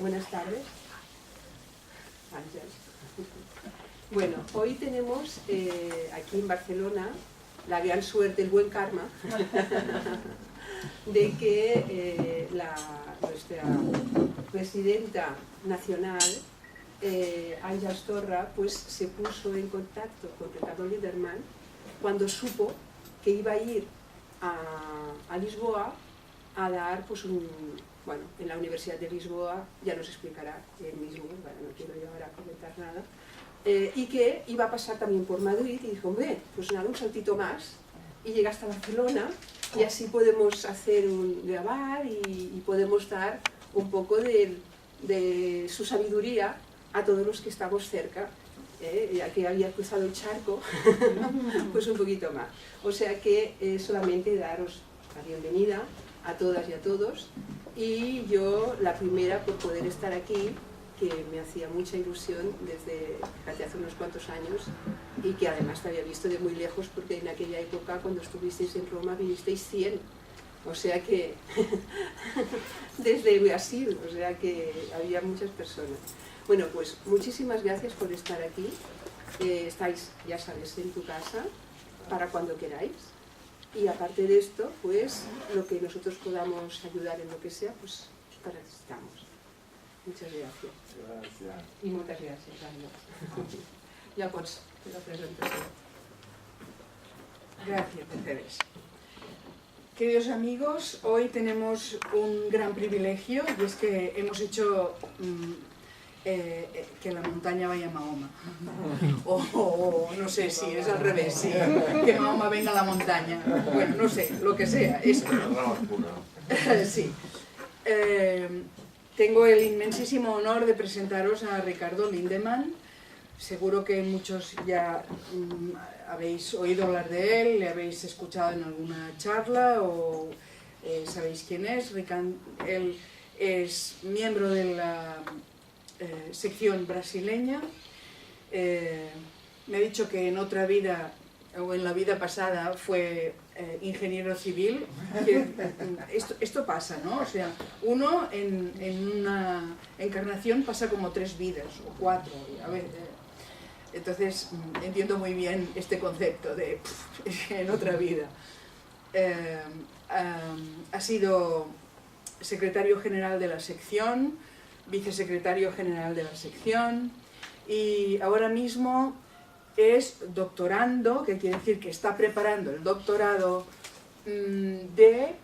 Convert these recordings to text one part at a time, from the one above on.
Buenas tardes. Bueno, hoy tenemos aquí en Barcelona la gran suerte, el buen karma, de que nuestra presidenta nacional, Àngels Torra, pues se puso en contacto con Ricardo Lindemann cuando supo que iba a ir a Lisboa a dar pues en la Universidad de Lisboa, ya nos explicará él mismo, bueno, no quiero yo ahora comentar nada, y que iba a pasar también por Madrid y dijo, hombre, pues nada, un saltito más y llega hasta Barcelona y así podemos grabar y podemos dar un poco de su sabiduría a todos los que estamos cerca, ya que había cruzado el charco, pues un poquito más. O sea que solamente daros la bienvenida a todas y a todos, y yo la primera por poder estar aquí, que me hacía mucha ilusión desde hace unos cuantos años, y que además te había visto de muy lejos porque en aquella época cuando estuvisteis en Roma vinisteis 100, o sea que desde Brasil, o sea que había muchas personas. Bueno, pues muchísimas gracias por estar aquí, estáis, ya sabes, en tu casa para cuando queráis. Y aparte de esto, pues lo que nosotros podamos ayudar en lo que sea, pues para eso estamos. Muchas gracias. Gracias. Y muchas gracias, Àngels. Ja pots fer la presentació. Gracias, Mercedes. Queridos amigos, hoy tenemos un gran privilegio y es que hemos hecho que la montaña vaya a Mahoma. O no sé si es al revés, sí, que Mahoma venga a la montaña. Bueno, no sé, lo que sea. Esto. Sí. Tengo el inmensísimo honor de presentaros a Ricardo Lindemann. Seguro que muchos ya habéis oído hablar de él, le habéis escuchado en alguna charla o sabéis quién es. Él es miembro de la sección brasileña. Me ha dicho que en otra vida o en la vida pasada fue ingeniero civil. Esto pasa, ¿no? O sea, uno en una encarnación pasa como 3 vidas o 4. A ver, entonces entiendo muy bien este concepto de en otra vida. Ha sido secretario general de la sección, vicesecretario general de la sección y ahora mismo es doctorando, que quiere decir que está preparando el doctorado de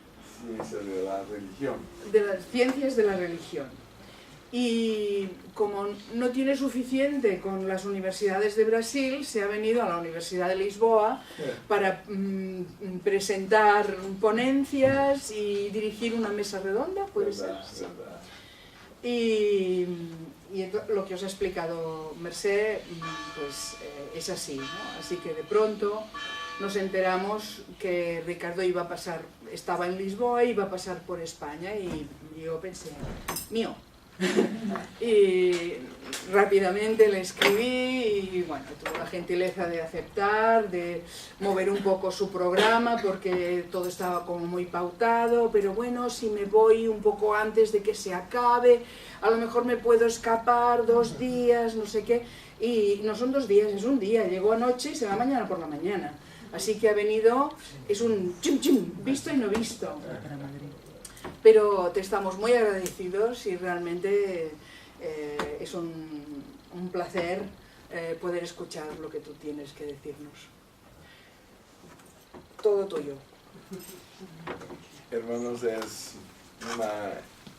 la religión. De las ciencias de la religión. Y como no tiene suficiente con las universidades de Brasil, se ha venido a la Universidad de Lisboa para presentar ponencias y dirigir una mesa redonda, ¿puede ser? Sí. Y lo que os ha explicado Mercè, pues es así, ¿no? Así que de pronto nos enteramos que Ricardo iba a pasar, estaba en Lisboa y iba a pasar por España y yo pensé, mío. Y rápidamente le escribí y bueno, tuvo la gentileza de aceptar, de mover un poco su programa porque todo estaba como muy pautado, pero bueno, si me voy un poco antes de que se acabe, a lo mejor me puedo escapar 2 días, no sé qué, y no son 2 días, es un día, llegó anoche y se va mañana por la mañana, así que ha venido, es un chum chum, visto y no visto. Pero te estamos muy agradecidos y realmente es un placer poder escuchar lo que tú tienes que decirnos. Todo tuyo. Hermanos, es una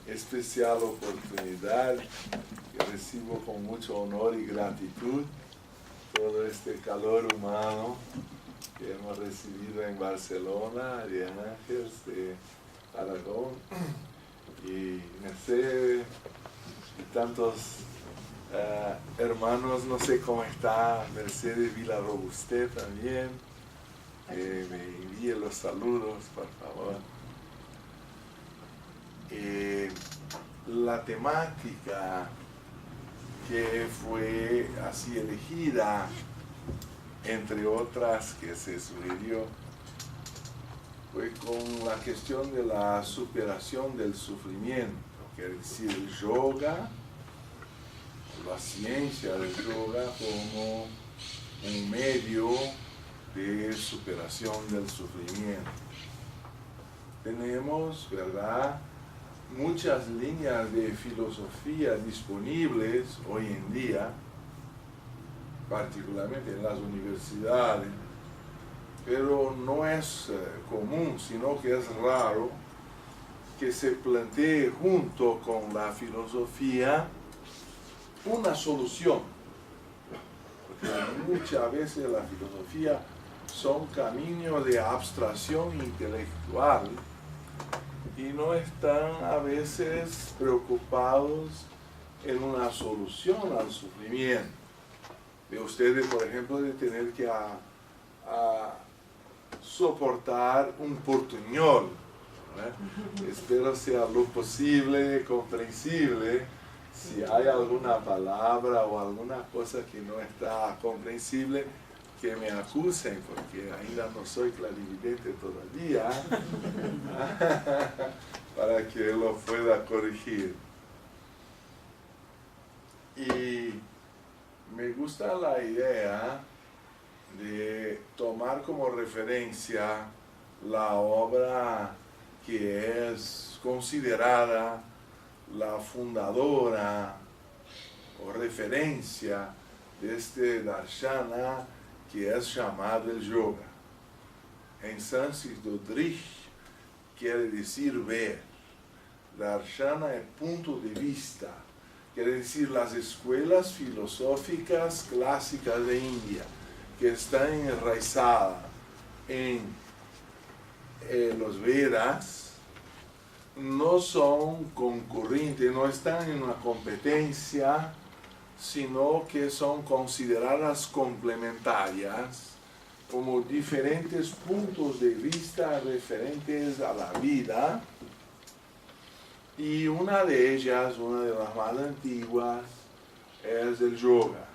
especial oportunidad que recibo con mucho honor y gratitud todo este calor humano que hemos recibido en Barcelona, de Àngels, de Aragón y Mercè y tantos hermanos, no sé cómo está Mercè de Villarrobusté también, que me envíe los saludos, por favor. La temática que fue así elegida, entre otras que se sugirió, fue con la cuestión de la superación del sufrimiento. quiere decir el yoga, la ciencia del yoga como un medio de superación del sufrimiento. Tenemos, ¿verdad?, muchas líneas de filosofía disponibles hoy en día, particularmente en las universidades, pero no es común, sino que es raro que se plantee junto con la filosofía una solución, porque muchas veces la filosofía son caminos de abstracción intelectual y no están a veces preocupados en una solución al sufrimiento. De ustedes, por ejemplo, de tener que soportar un portuñol, ¿no? Espero sea lo posible comprensible. Si hay alguna palabra o alguna cosa que no está comprensible, que me acusen, porque ainda no soy clarividente todavía, para que lo pueda corregir. Y me gusta la idea de tomar como referencia la obra que es considerada la fundadora o referencia de este darshana que es llamado el yoga. En sánscrito, drish quiere decir ver. Darshana es punto de vista. Quiere decir las escuelas filosóficas clásicas de India, que están enraizadas en los Vedas, no son concurrentes, no están en una competencia, sino que son consideradas complementarias como diferentes puntos de vista referentes a la vida. Y una de ellas, una de las más antiguas, es el yoga,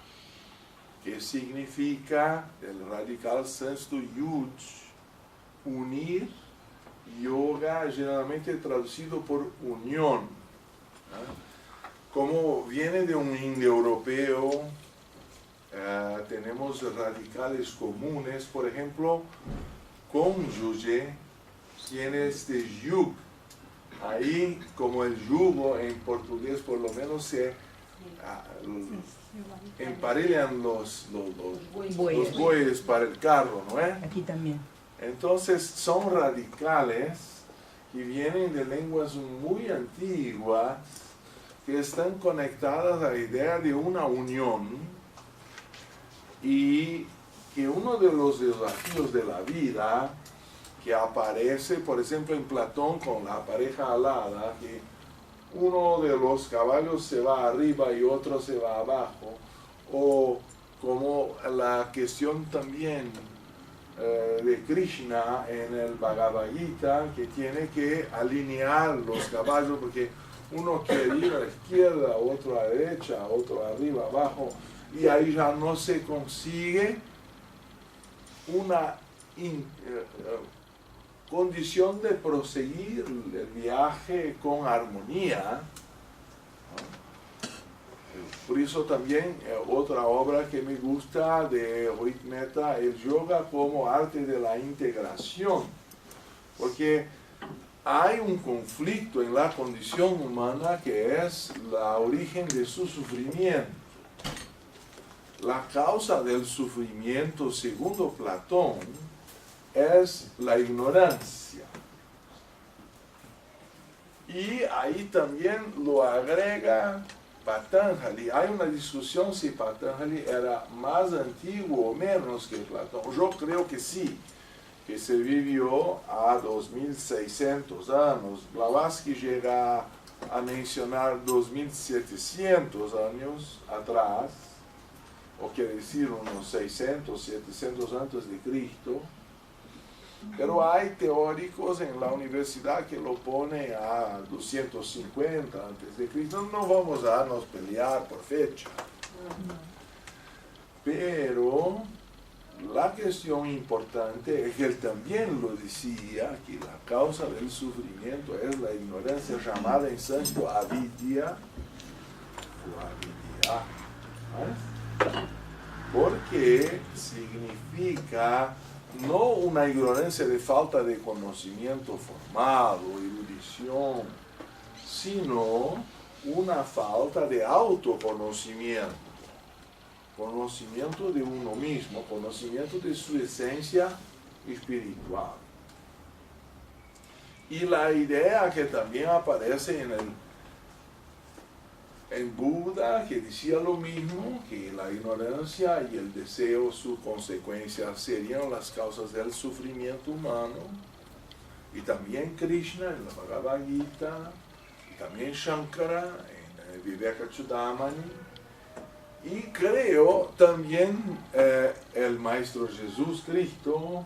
que significa, el radical sánscrito yud, unir, yoga generalmente traducido por unión, ¿no? Como viene de un indoeuropeo, tenemos radicales comunes, por ejemplo, cónyuge tiene este yug. Ahí, como el yugo en portugués, por lo menos se emparellan los bueyes para el carro, ¿no es? Aquí también. Entonces, son radicales y vienen de lenguas muy antiguas que están conectadas a la idea de una unión, y que uno de los desafíos de la vida que aparece, por ejemplo, en Platón con la pareja alada, que uno de los caballos se va arriba y otro se va abajo, o como la cuestión también de Krishna en el Bhagavad Gita, que tiene que alinear los caballos, porque uno quiere ir a la izquierda, otro a la derecha, otro arriba, abajo, y ahí ya no se consigue una condición de proseguir el viaje con armonía. Por eso también otra obra que me gusta de Rohit Mehta, el yoga como arte de la integración, porque hay un conflicto en la condición humana que es la origen de su sufrimiento. La causa del sufrimiento, según Platón, es la ignorancia. Y ahí también lo agrega Patanjali. Hay una discusión si Patanjali era más antiguo o menos que Platón. Yo creo que sí, que se vivió a 2600 años. Blavatsky llega a mencionar 2700 años atrás, o quiere decir unos 600, 700 antes de Cristo. Pero hay teóricos en la universidad que lo ponen a 250 antes de Cristo. No vamos a darnos pelear por fecha. Pero la la cuestión importante es que él también lo decía, que la causa del sufrimiento es la ignorancia llamada en sánscrito avidya, o avidya, porque significa no una ignorancia de falta de conocimiento formal o erudición, sino una falta de autoconocimiento, conocimiento de uno mismo, conocimiento de su esencia espiritual. Y la idea que también aparece en Buda, que decía lo mismo, que la ignorancia y el deseo, sus consecuencias, serían las causas del sufrimiento humano. Y también Krishna en la Bhagavad Gita, y también Shankara en el Vivekachudamani. Y creo también el Maestro Jesús Cristo,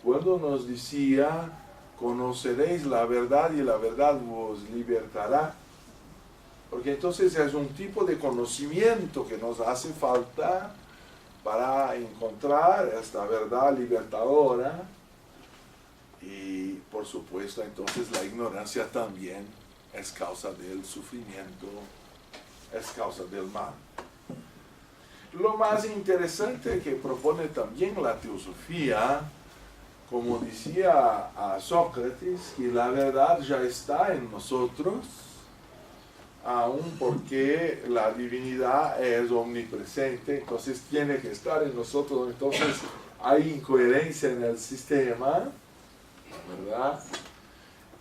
cuando nos decía, conoceréis la verdad y la verdad vos libertará. Porque entonces es un tipo de conocimiento que nos hace falta para encontrar esta verdad libertadora. Y por supuesto entonces la ignorancia también es causa del sufrimiento, es causa del mal. Lo más interesante que propone también la teosofía, como decía a Sócrates, que la verdad ya está en nosotros, aun porque la divinidad es omnipresente, entonces tiene que estar en nosotros, entonces hay incoherencia en el sistema, ¿verdad?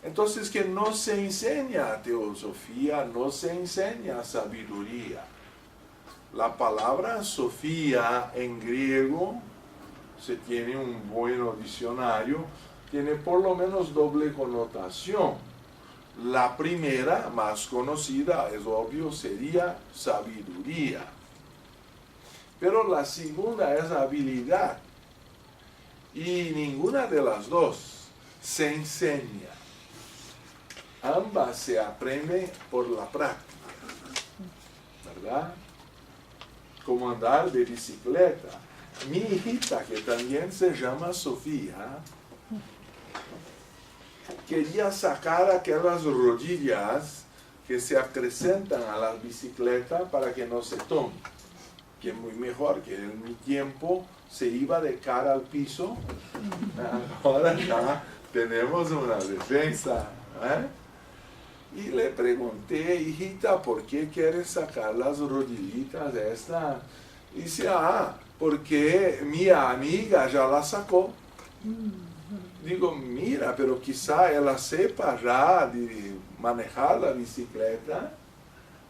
Entonces que no se enseña teosofía, no se enseña sabiduría. La palabra Sofía en griego, se tiene un buen diccionario, tiene por lo menos doble connotación. La primera, más conocida, es obvio, sería sabiduría. Pero la segunda es habilidad. Y ninguna de las dos se enseña. Ambas se aprenden por la práctica, ¿verdad? Como andar de bicicleta. Mi hijita, que también se llama Sofía, quería sacar aquellas rodillas que se acrecentan a la bicicleta para que no se tome. Que es muy mejor, que en mi tiempo se iba de cara al piso. Ahora ya tenemos una defensa. Y le pregunté, hijita, ¿por qué quieres sacar las rodillitas de esta? Y dice, porque mi amiga ya la sacó. Digo, mira, pero quizá ella sepa ya de manejar la bicicleta.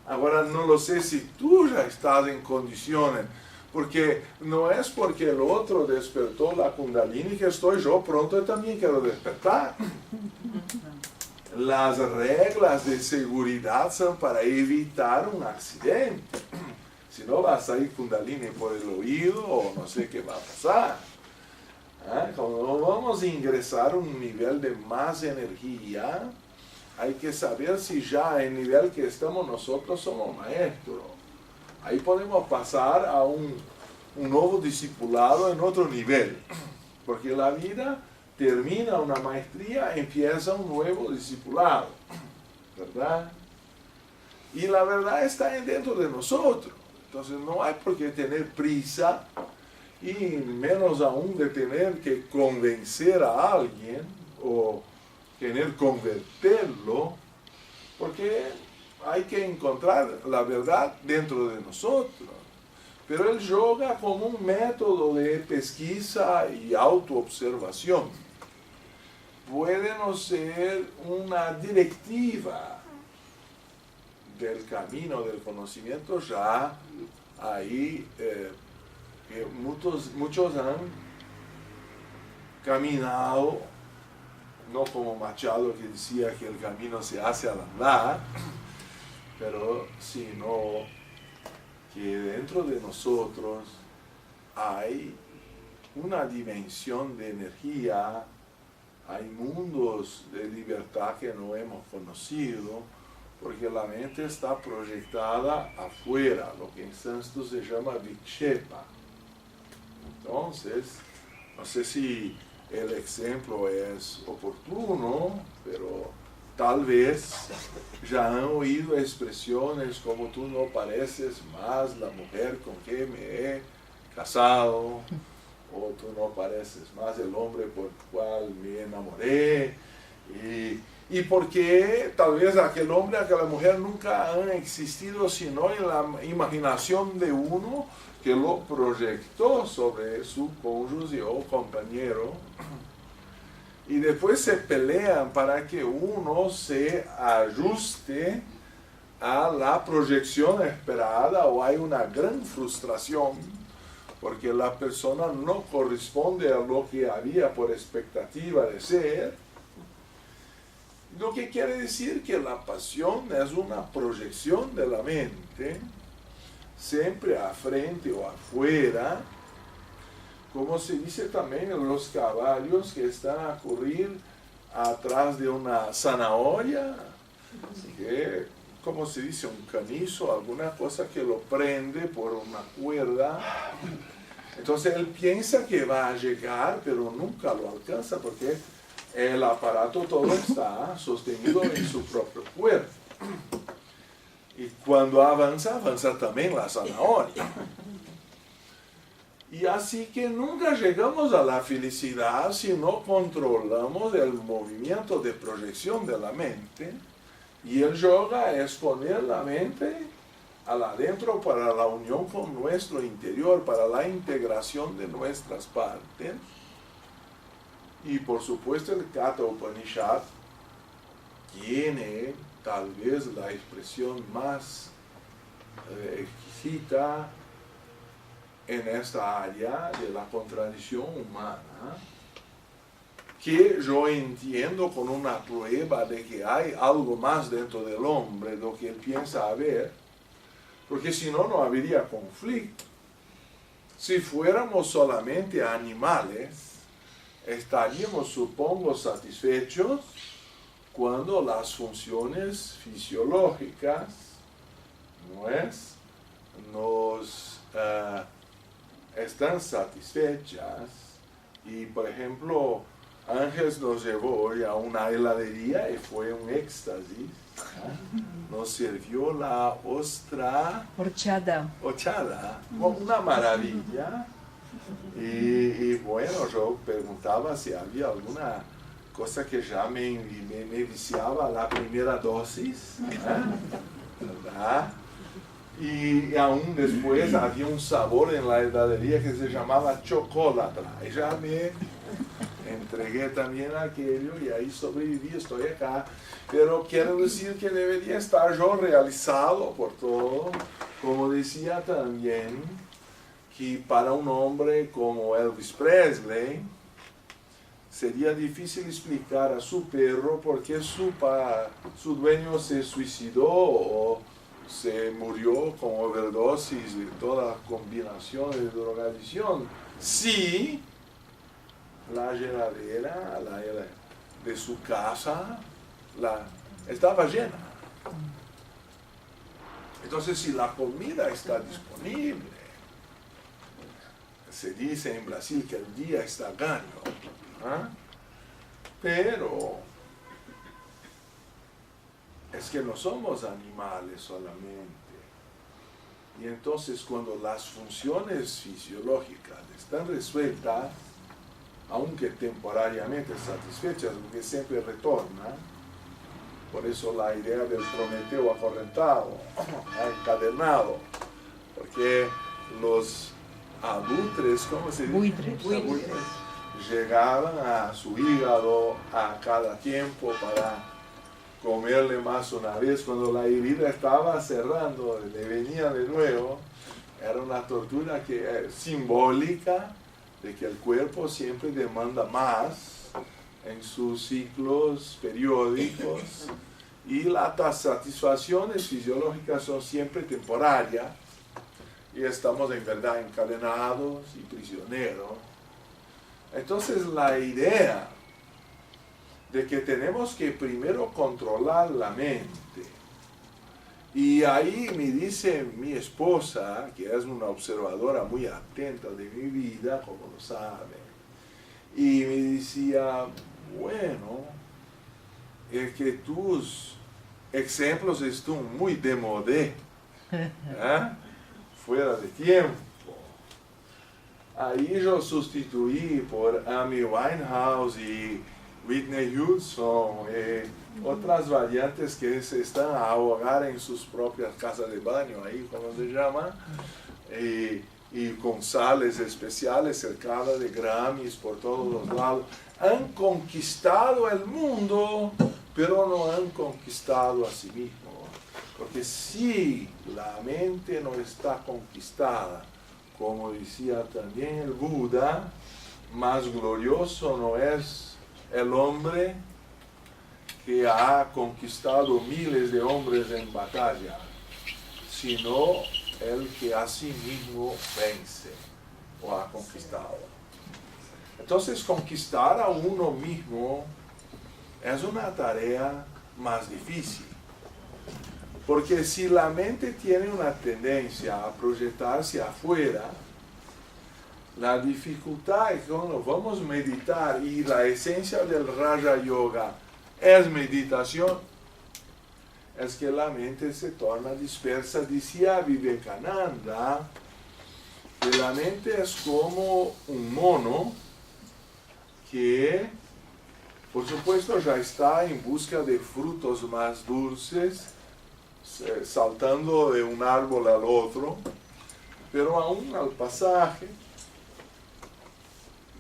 Ahora no lo sé si tú ya estás en condiciones, porque no es porque el otro despertó la Kundalini que estoy yo pronto y también quiero despertar. Las reglas de seguridad son para evitar un accidente. Si no va a salir Kundalini por el oído o no sé qué va a pasar. Cuando vamos a ingresar a un nivel de más energía, hay que saber si ya en el nivel que estamos nosotros somos maestros. Ahí podemos pasar a un nuevo discipulado en otro nivel. Porque la vida termina una maestría, empieza un nuevo discipulado, ¿verdad? Y la verdad está dentro de nosotros. Entonces no hay por qué tener prisa y menos aún de tener que convencer a alguien o querer convertirlo, porque hay que encontrar la verdad dentro de nosotros. Pero el yoga como un método de pesquisa y autoobservación puede no ser una directiva del camino del conocimiento. Ya ahí que muchos han caminado, no como Machado que decía que el camino se hace al andar, pero sino que dentro de nosotros hay una dimensión de energía, hay mundos de libertad que no hemos conocido, porque la mente está proyectada afuera, lo que en sánscrito se llama vikshepa. Entonces, no sé si el ejemplo es oportuno, pero tal vez ya han oído expresiones como tú no pareces más la mujer con que me he casado, o tú no pareces más el hombre por el cual me enamoré, y porque tal vez aquel hombre, aquella mujer nunca han existido sino en la imaginación de uno que lo proyectó sobre su cónyuge o compañero, y después se pelean para que uno se ajuste a la proyección esperada, o hay una gran frustración porque la persona no corresponde a lo que había por expectativa de ser. Lo que quiere decir que la pasión es una proyección de la mente, siempre a frente o afuera, como se dice también en los caballos que están a correr atrás de una zanahoria, que, como se dice, un canizo, alguna cosa que lo prende por una cuerda. Entonces él piensa que va a llegar, pero nunca lo alcanza porque el aparato todo está sostenido en su propio cuerpo. Y cuando avanza, avanza también la zanahoria. Y así que nunca llegamos a la felicidad si no controlamos el movimiento de proyección de la mente. Y el yoga es poner la mente al adentro para la unión con nuestro interior, para la integración de nuestras partes. Y por supuesto el Katha Upanishad tiene tal vez la expresión más exquisita en esta área de la contradicción humana, que yo entiendo con una prueba de que hay algo más dentro del hombre de lo que él piensa haber, porque si no, no habría conflicto. Si fuéramos solamente animales, estaríamos, supongo, satisfechos cuando las funciones fisiológicas nos están satisfechas. Y, por ejemplo, Ángeles nos llevó hoy a una heladería y fue un éxtasis. Nos sirvió la ostra horchata, una maravilla. Y bueno, yo preguntaba si había alguna cosa que ya me viciaba la primera dosis, ¿verdad? Y aún después había un sabor en la heladería que se llamaba chocolatra. Y ya me entregué también a aquello y ahí sobreviví, estoy acá. Pero quiero decir que debería estar yo realizado por todo. Como decía también, que para un hombre como Elvis Presley sería difícil explicar a su perro por qué su dueño se suicidó o se murió con overdosis y toda combinación de drogadicción, si la heladera de su casa estaba llena. Entonces, si la comida está disponible, se dice en Brasil que el día está ganho, pero es que no somos animales solamente. Y entonces cuando las funciones fisiológicas están resueltas, aunque temporariamente satisfechas, porque siempre retornan, por eso la idea del Prometeo acorrentado, encadenado, porque los abutres, ¿cómo se dice? Buitres. Llegaban a su hígado a cada tiempo para comerle más una vez. Cuando la herida estaba cerrando, le venía de nuevo. Era una tortura simbólica de que el cuerpo siempre demanda más en sus ciclos periódicos y las satisfacciones fisiológicas son siempre temporarias y estamos en verdad encadenados y prisioneros. Entonces la idea de que tenemos que primero controlar la mente, y ahí me dice mi esposa, que es una observadora muy atenta de mi vida, como lo sabe, y me decía, bueno, es que tus ejemplos están muy de modé, fuera de tiempo. Ahí yo sustituí por Amy Winehouse y Whitney Houston, otras variantes que se están a ahogar en sus propias casas de baño, ahí como se llama, y con sales especiales cercadas de Grammys por todos los lados. Han conquistado el mundo, pero no han conquistado a sí mismos. Porque si la mente no está conquistada, como decía también el Buda, más glorioso no es el hombre que ha conquistado miles de hombres en batalla, sino el que a sí mismo vence o ha conquistado. Entonces, conquistar a uno mismo es una tarea más difícil. Porque si la mente tiene una tendencia a proyectarse afuera, la dificultad es que cuando vamos a meditar, y la esencia del Raja Yoga es meditación, es que la mente se torna dispersa. Decía Vivekananda que la mente es como un mono que, por supuesto, ya está en busca de frutos más dulces, saltando de un árbol al otro, pero aún al pasaje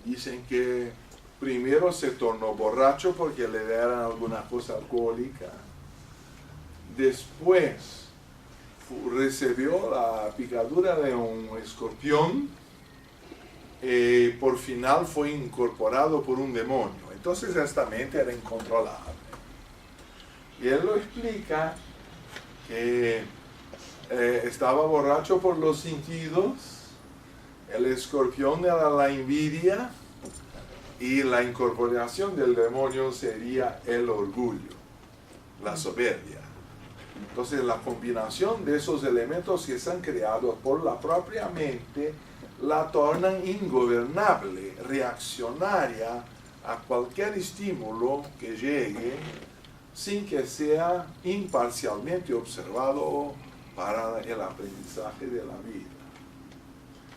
dicen que primero se tornó borracho porque le dieron alguna cosa alcohólica, después recibió la picadura de un escorpión y por final fue incorporado por un demonio. Entonces esta mente era incontrolable. Y él lo explica que estaba borracho por los sentidos, el escorpión era la envidia y la incorporación del demonio sería el orgullo, la soberbia. Entonces la combinación de esos elementos que se han creado por la propia mente la tornan ingobernable, reaccionaria a cualquier estímulo que llegue, sin que sea imparcialmente observado para el aprendizaje de la vida.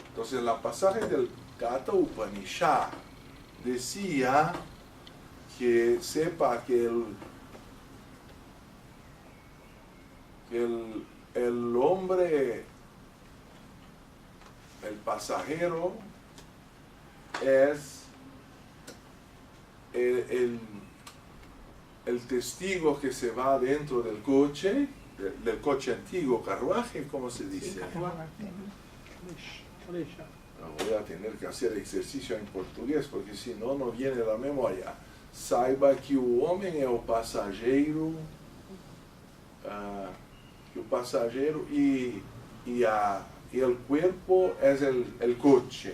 Entonces, el pasaje del Katha Upanishad decía que sepa que el hombre, el pasajero, es el testigo que se va dentro del coche antiguo, carruaje, ¿cómo se dice? Voy a tener que hacer ejercicio en portugués, porque si no, no viene la memoria. Saiba que o homem é o passageiro, y el cuerpo es el coche.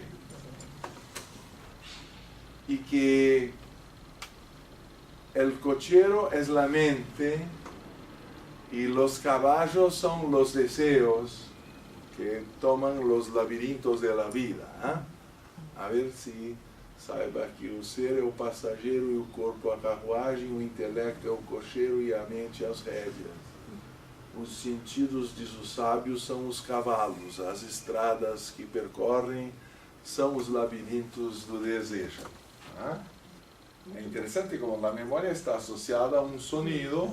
Y que el cochero es la mente y los caballos son los deseos que toman los laberintos de la vida. A ver si saiba que o ser é o passageiro e o corpo a carruagem, o intelecto é o cocheiro e a mente as rédeas. Os sentidos, diz o sábio, são os cavalos, as estradas que percorrem são os labirintos do desejo. É interessante como a memória está associada a um sonido.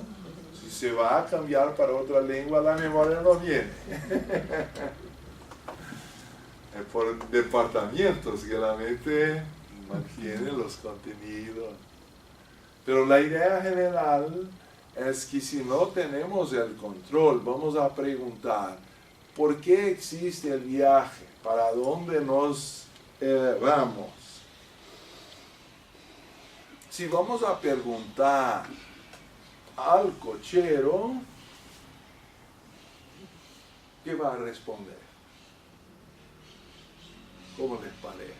Si se va a cambiar para otra lengua, la memoria no viene. Es por departamentos que la mente mantiene los contenidos. Pero la idea general es que si no tenemos el control, vamos a preguntar, ¿por qué existe el viaje? ¿Para dónde nos vamos? Si vamos a preguntar al cochero, ¿qué va a responder? ¿Cómo les parece?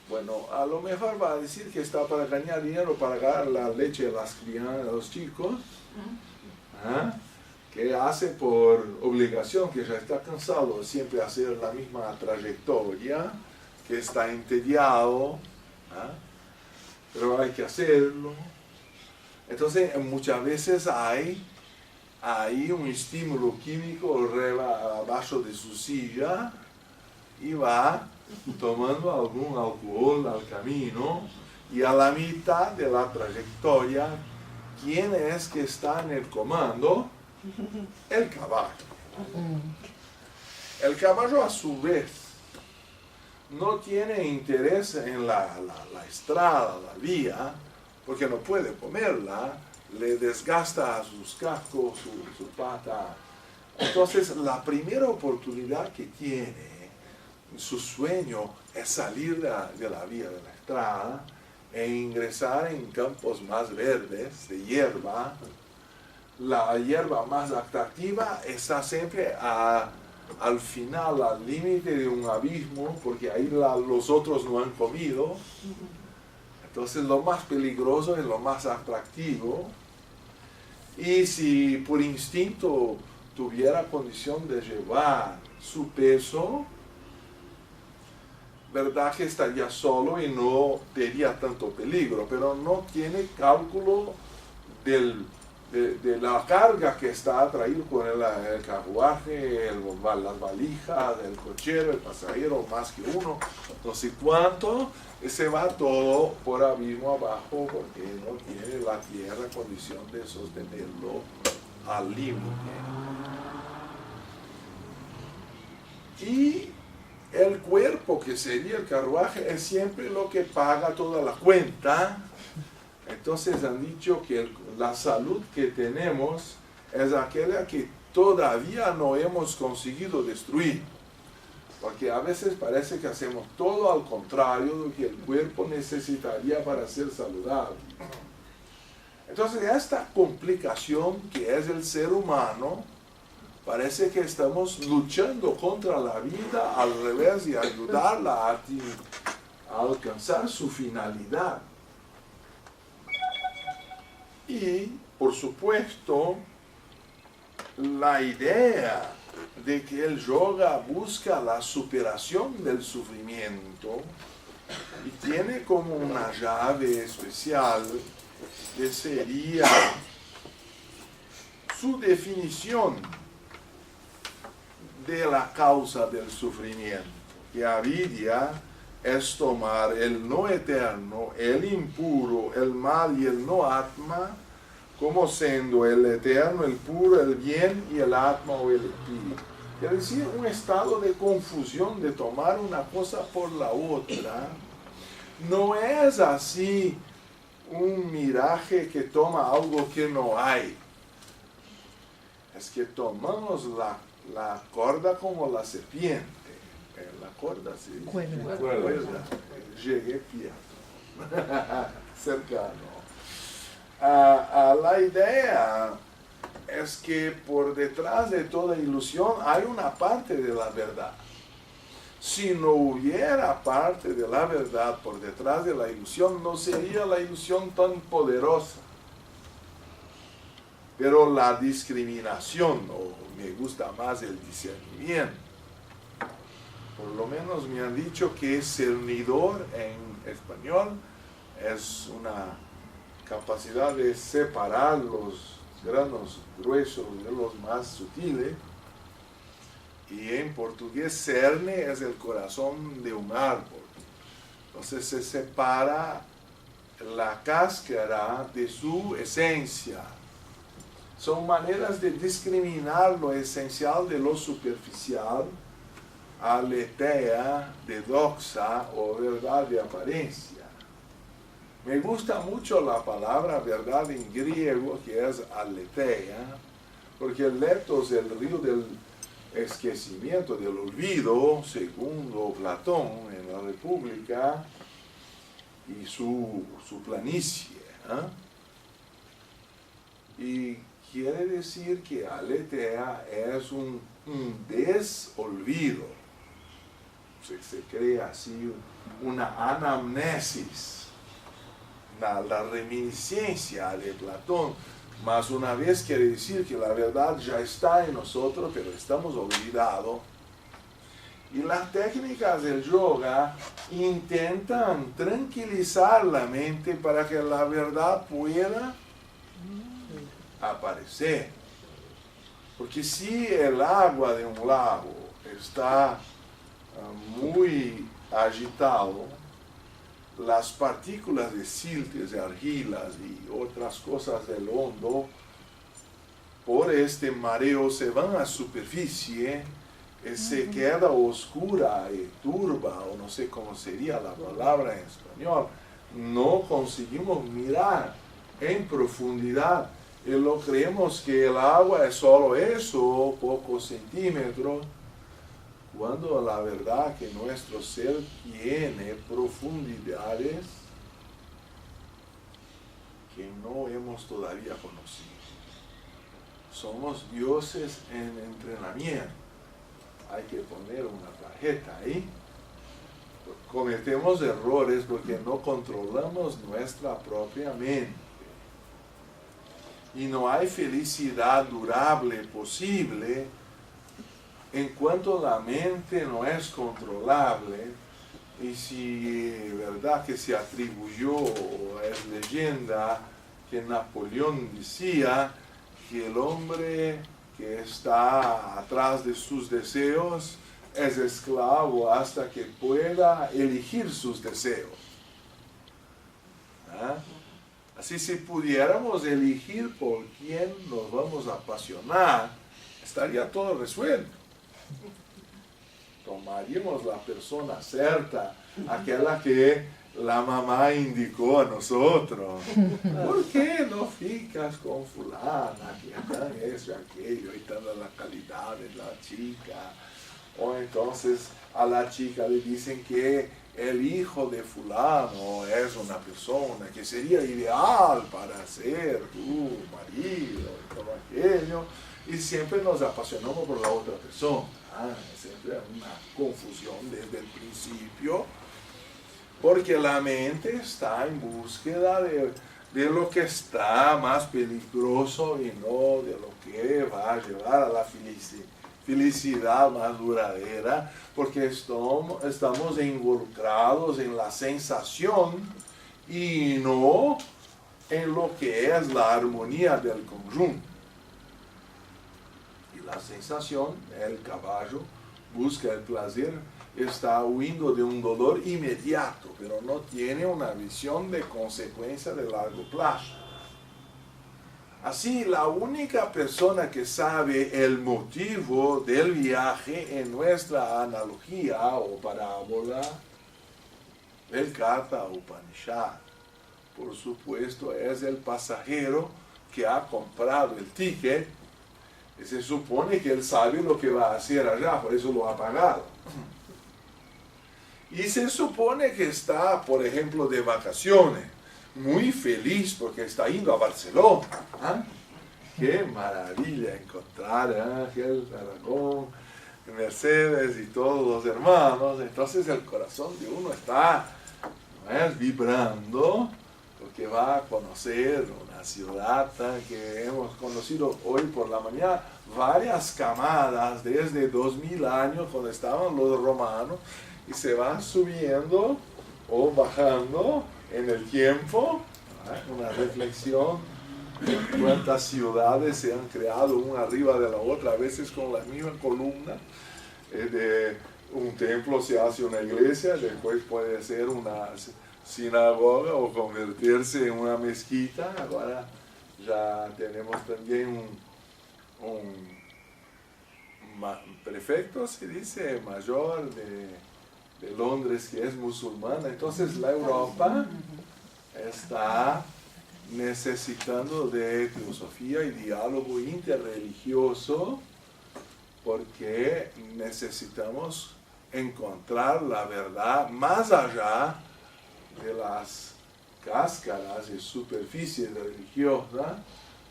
Bueno, a lo mejor va a decir que está para ganar dinero para pagar la leche de las crianzas, de los chicos, que hace por obligación, que ya está cansado de siempre hacer la misma trayectoria, que está entediado, pero hay que hacerlo. Entonces muchas veces hay un estímulo químico abajo de su silla y va tomando algún alcohol al camino, y a la mitad de la trayectoria, ¿quién es que está en el comando? El caballo. El caballo a su vez no tiene interés en la estrada, la vía, porque no puede comerla, le desgasta sus cascos, su pata. Entonces la primera oportunidad que tiene, su sueño, es salir de la vía de la estrada e ingresar en campos más verdes de hierba. La hierba más atractiva está siempre al final, al límite de un abismo, porque ahí los otros no han comido. Entonces lo más peligroso es lo más atractivo. Y si por instinto tuviera condición de llevar su peso, verdad que estaría solo y no tendría tanto peligro, pero no tiene cálculo de la carga que está a traer con el carruaje, las valijas, el cochero, el pasajero, más que uno, no sé cuánto, se va todo por abismo abajo porque no tiene la tierra condición de sostenerlo al límite. Y el cuerpo, que sería el carruaje, es siempre lo que paga toda la cuenta. Entonces han dicho que la salud que tenemos es aquella que todavía no hemos conseguido destruir. Porque a veces parece que hacemos todo al contrario de lo que el cuerpo necesitaría para ser saludable. Entonces esta complicación que es el ser humano, parece que estamos luchando contra la vida al revés de ayudarla a alcanzar su finalidad. Y, por supuesto, la idea de que el yoga busca la superación del sufrimiento y tiene como una llave especial que sería su definición de la causa del sufrimiento, que avidya es tomar el no eterno, el impuro, el mal y el no atma como siendo el eterno, el puro, el bien y el atma o el espíritu. Es decir, un estado de confusión, de tomar una cosa por la otra. No es así un miraje que toma algo que no hay. Es que tomamos la corda como la serpiente. La corda se dice. Cuerda. Llegué pierdo. Cercano. La idea es que por detrás de toda ilusión hay una parte de la verdad. Si no hubiera parte de la verdad por detrás de la ilusión, no sería la ilusión tan poderosa. Pero la discriminación, o me gusta más el discernimiento, por lo menos me han dicho que cernidor en español es una capacidad de separar los granos gruesos de los más sutiles, y en portugués cerne es el corazón de un árbol. Entonces se separa la cáscara de su esencia. Son maneras de discriminar lo esencial de lo superficial, aletheia de doxa o verdad de apariencia. Me gusta mucho la palabra verdad en griego, que es aletheia, porque el letos es el río del esquecimiento, del olvido, según Platón en la República, y su planicie. Y quiere decir que aletheia es un desolvido. Se crea así una anamnesis, la reminiscencia de Platón, más una vez quiere decir que la verdad ya está en nosotros, pero estamos olvidados. Y las técnicas del yoga intentan tranquilizar la mente para que la verdad pueda aparecer. Porque si el agua de un lago está muy agitado, las partículas de siltes, de argilas y otras cosas del hondo, por este mareo se van a la superficie, se queda oscura y turba, o no sé cómo sería la palabra en español. No conseguimos mirar en profundidad y lo creemos que el agua es solo eso, pocos centímetros, cuando la verdad que nuestro ser tiene profundidades que no hemos todavía conocido. Somos dioses en entrenamiento. Hay que poner una tarjeta ahí. Cometemos errores porque no controlamos nuestra propia mente. Y no hay felicidad durable posible en cuanto la mente no es controlable. Y si verdad que se atribuyó, o es leyenda, que Napoleón decía que el hombre que está atrás de sus deseos es esclavo hasta que pueda elegir sus deseos. ¿Ah? Así, si pudiéramos elegir por quién nos vamos a apasionar, estaría todo resuelto. Tomaríamos la persona cierta, aquella que la mamá indicó a nosotros. ¿Por qué no ficas con fulana, que están eso y aquello, y toda la calidad de la chica? O entonces a la chica le dicen que el hijo de fulano es una persona que sería ideal para ser tu marido y todo aquello, y siempre nos apasionamos por la otra persona. Siempre hay una confusión desde el principio, porque la mente está en búsqueda de lo que está más peligroso y no de lo que va a llevar a la felicidad más duradera, porque estamos involucrados en la sensación y no en lo que es la armonía del conjunto. Y la sensación, el caballo busca el placer, está huyendo de un dolor inmediato, pero no tiene una visión de consecuencia de largo plazo. Así, la única persona que sabe el motivo del viaje en nuestra analogía o parábola, el Katha Upanishad, por supuesto, es el pasajero que ha comprado el ticket, y se supone que él sabe lo que va a hacer allá, por eso lo ha pagado. Y se supone que está, por ejemplo, de vacaciones, muy feliz porque está yendo a Barcelona. Qué maravilla encontrar a Ángel, Aragón, Mercedes y todos los hermanos. Entonces el corazón de uno está vibrando porque va a conocer una ciudad que hemos conocido hoy por la mañana, varias camadas desde 2000 años cuando estaban los romanos, y se va subiendo o bajando en el tiempo. Una reflexión de cuántas ciudades se han creado una arriba de la otra, a veces con la misma columna. De un templo se hace una iglesia, después puede ser una sinagoga o convertirse en una mezquita. Ahora ya tenemos también un prefecto, se dice, mayor de Londres, que es musulmana. Entonces la Europa está necesitando de filosofía y diálogo interreligioso, porque necesitamos encontrar la verdad más allá de las cáscaras y superficies religiosas,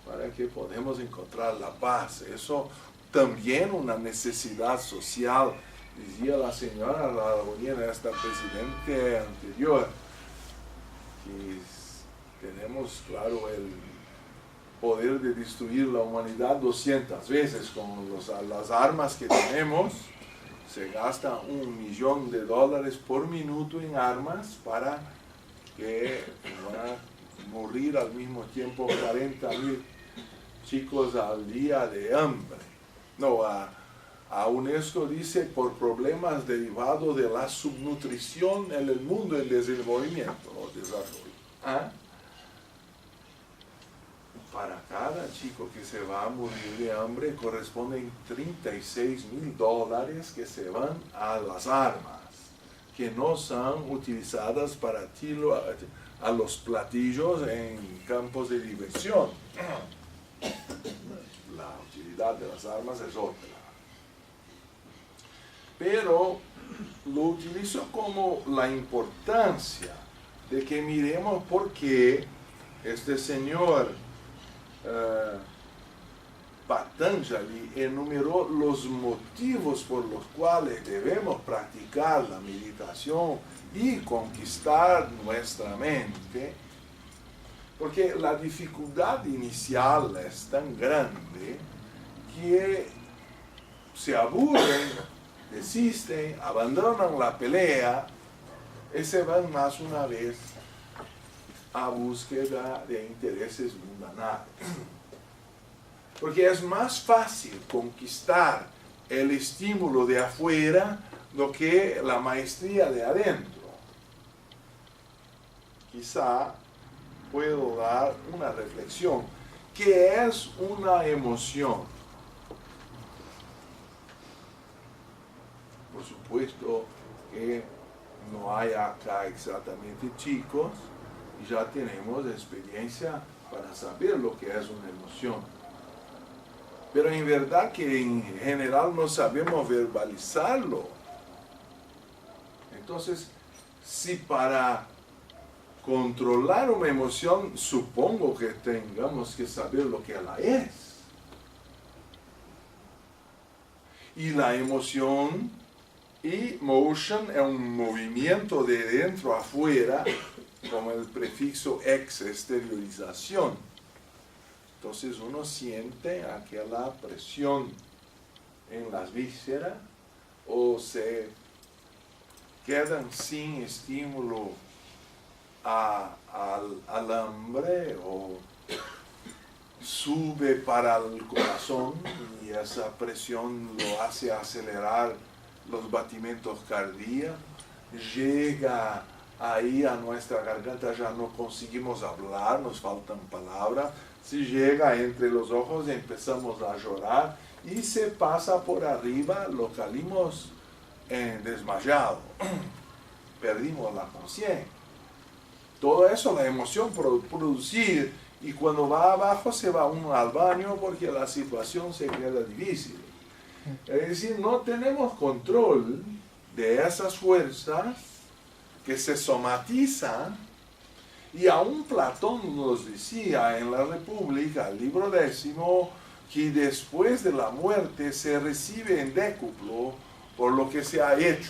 para que podamos encontrar la paz. Eso también una necesidad social. Decía la señora Aragonía, esta presidente anterior, que tenemos, claro, el poder de destruir la humanidad 200 veces con las armas que tenemos, se gasta $1.000.000 por minuto en armas para que van a morir al mismo tiempo 40.000 chicos al día de hambre. No, a UNESCO dice por problemas derivados de la subnutrición en el mundo en desenvolvimiento o desarrollo. ¿Ah? Para cada chico que se va a morir de hambre corresponden $36.000 que se van a las armas, que no son utilizadas para tiro a los platillos en campos de diversión. La utilidad de las armas es otra. Pero lo utilizo como la importancia de que miremos por qué este señor Patanjali enumeró los motivos por los cuales debemos practicar la meditación y conquistar nuestra mente, porque la dificultad inicial es tan grande que se aburren, desisten, abandonan la pelea y se van más una vez a búsqueda de intereses mundanales. Porque es más fácil conquistar el estímulo de afuera do que la maestría de adentro. Quizá puedo dar una reflexión. ¿Qué es una emoción? Por supuesto que no hay acá exactamente chicos, y ya tenemos experiencia para saber lo que es una emoción. Pero en verdad que en general no sabemos verbalizarlo. Entonces, si para controlar una emoción, supongo que tengamos que saber lo que ella es. Y la emoción, emotion, es un movimiento de dentro a afuera, como el prefixo ex, exteriorización. Entonces uno siente aquella presión en las vísceras o se quedan sin estímulo al hambre o sube para el corazón y esa presión lo hace acelerar los batimientos cardíacos, llega ahí a nuestra garganta, ya no conseguimos hablar, nos faltan palabras, si llega entre los ojos empezamos a llorar y se pasa por arriba, lo caímos desmayado, perdimos la conciencia. Todo eso, la emoción producir, y cuando va abajo se va uno al baño porque la situación se queda difícil. Es decir, no tenemos control de esas fuerzas que se somatizan, y aún Platón nos decía en la República, el libro 10, que después de la muerte se recibe en décuplo por lo que se ha hecho.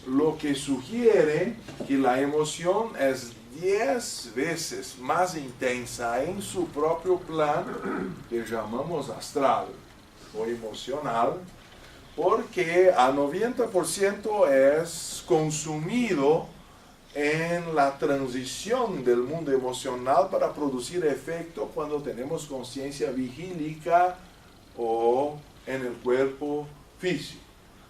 Lo que sugiere que la emoción es 10 veces más intensa en su propio plan, que llamamos astral o emocional, porque a 90% es consumido en la transición del mundo emocional para producir efecto cuando tenemos conciencia vigílica o en el cuerpo físico.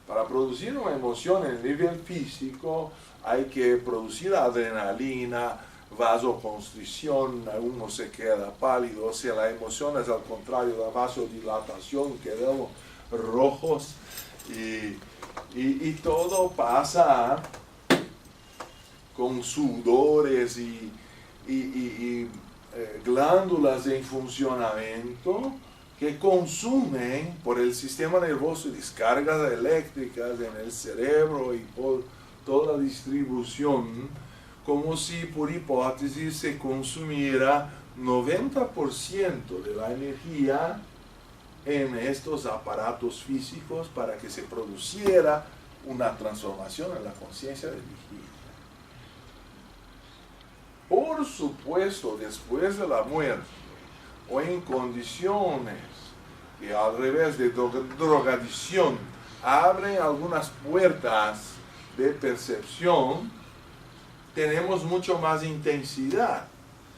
Para producir una emoción en el nivel físico hay que producir adrenalina, vasoconstricción, uno se queda pálido, o sea, la emoción es al contrario, la vasodilatación, quedamos rojos y todo pasa con sudores y glándulas en funcionamiento que consumen por el sistema nervioso descargas eléctricas en el cerebro y por toda la distribución, como si por hipótesis se consumiera 90% de la energía en estos aparatos físicos para que se produciera una transformación en la conciencia del vigilia. Por supuesto, después de la muerte, o en condiciones que al revés de drogadicción abren algunas puertas de percepción, tenemos mucho más intensidad.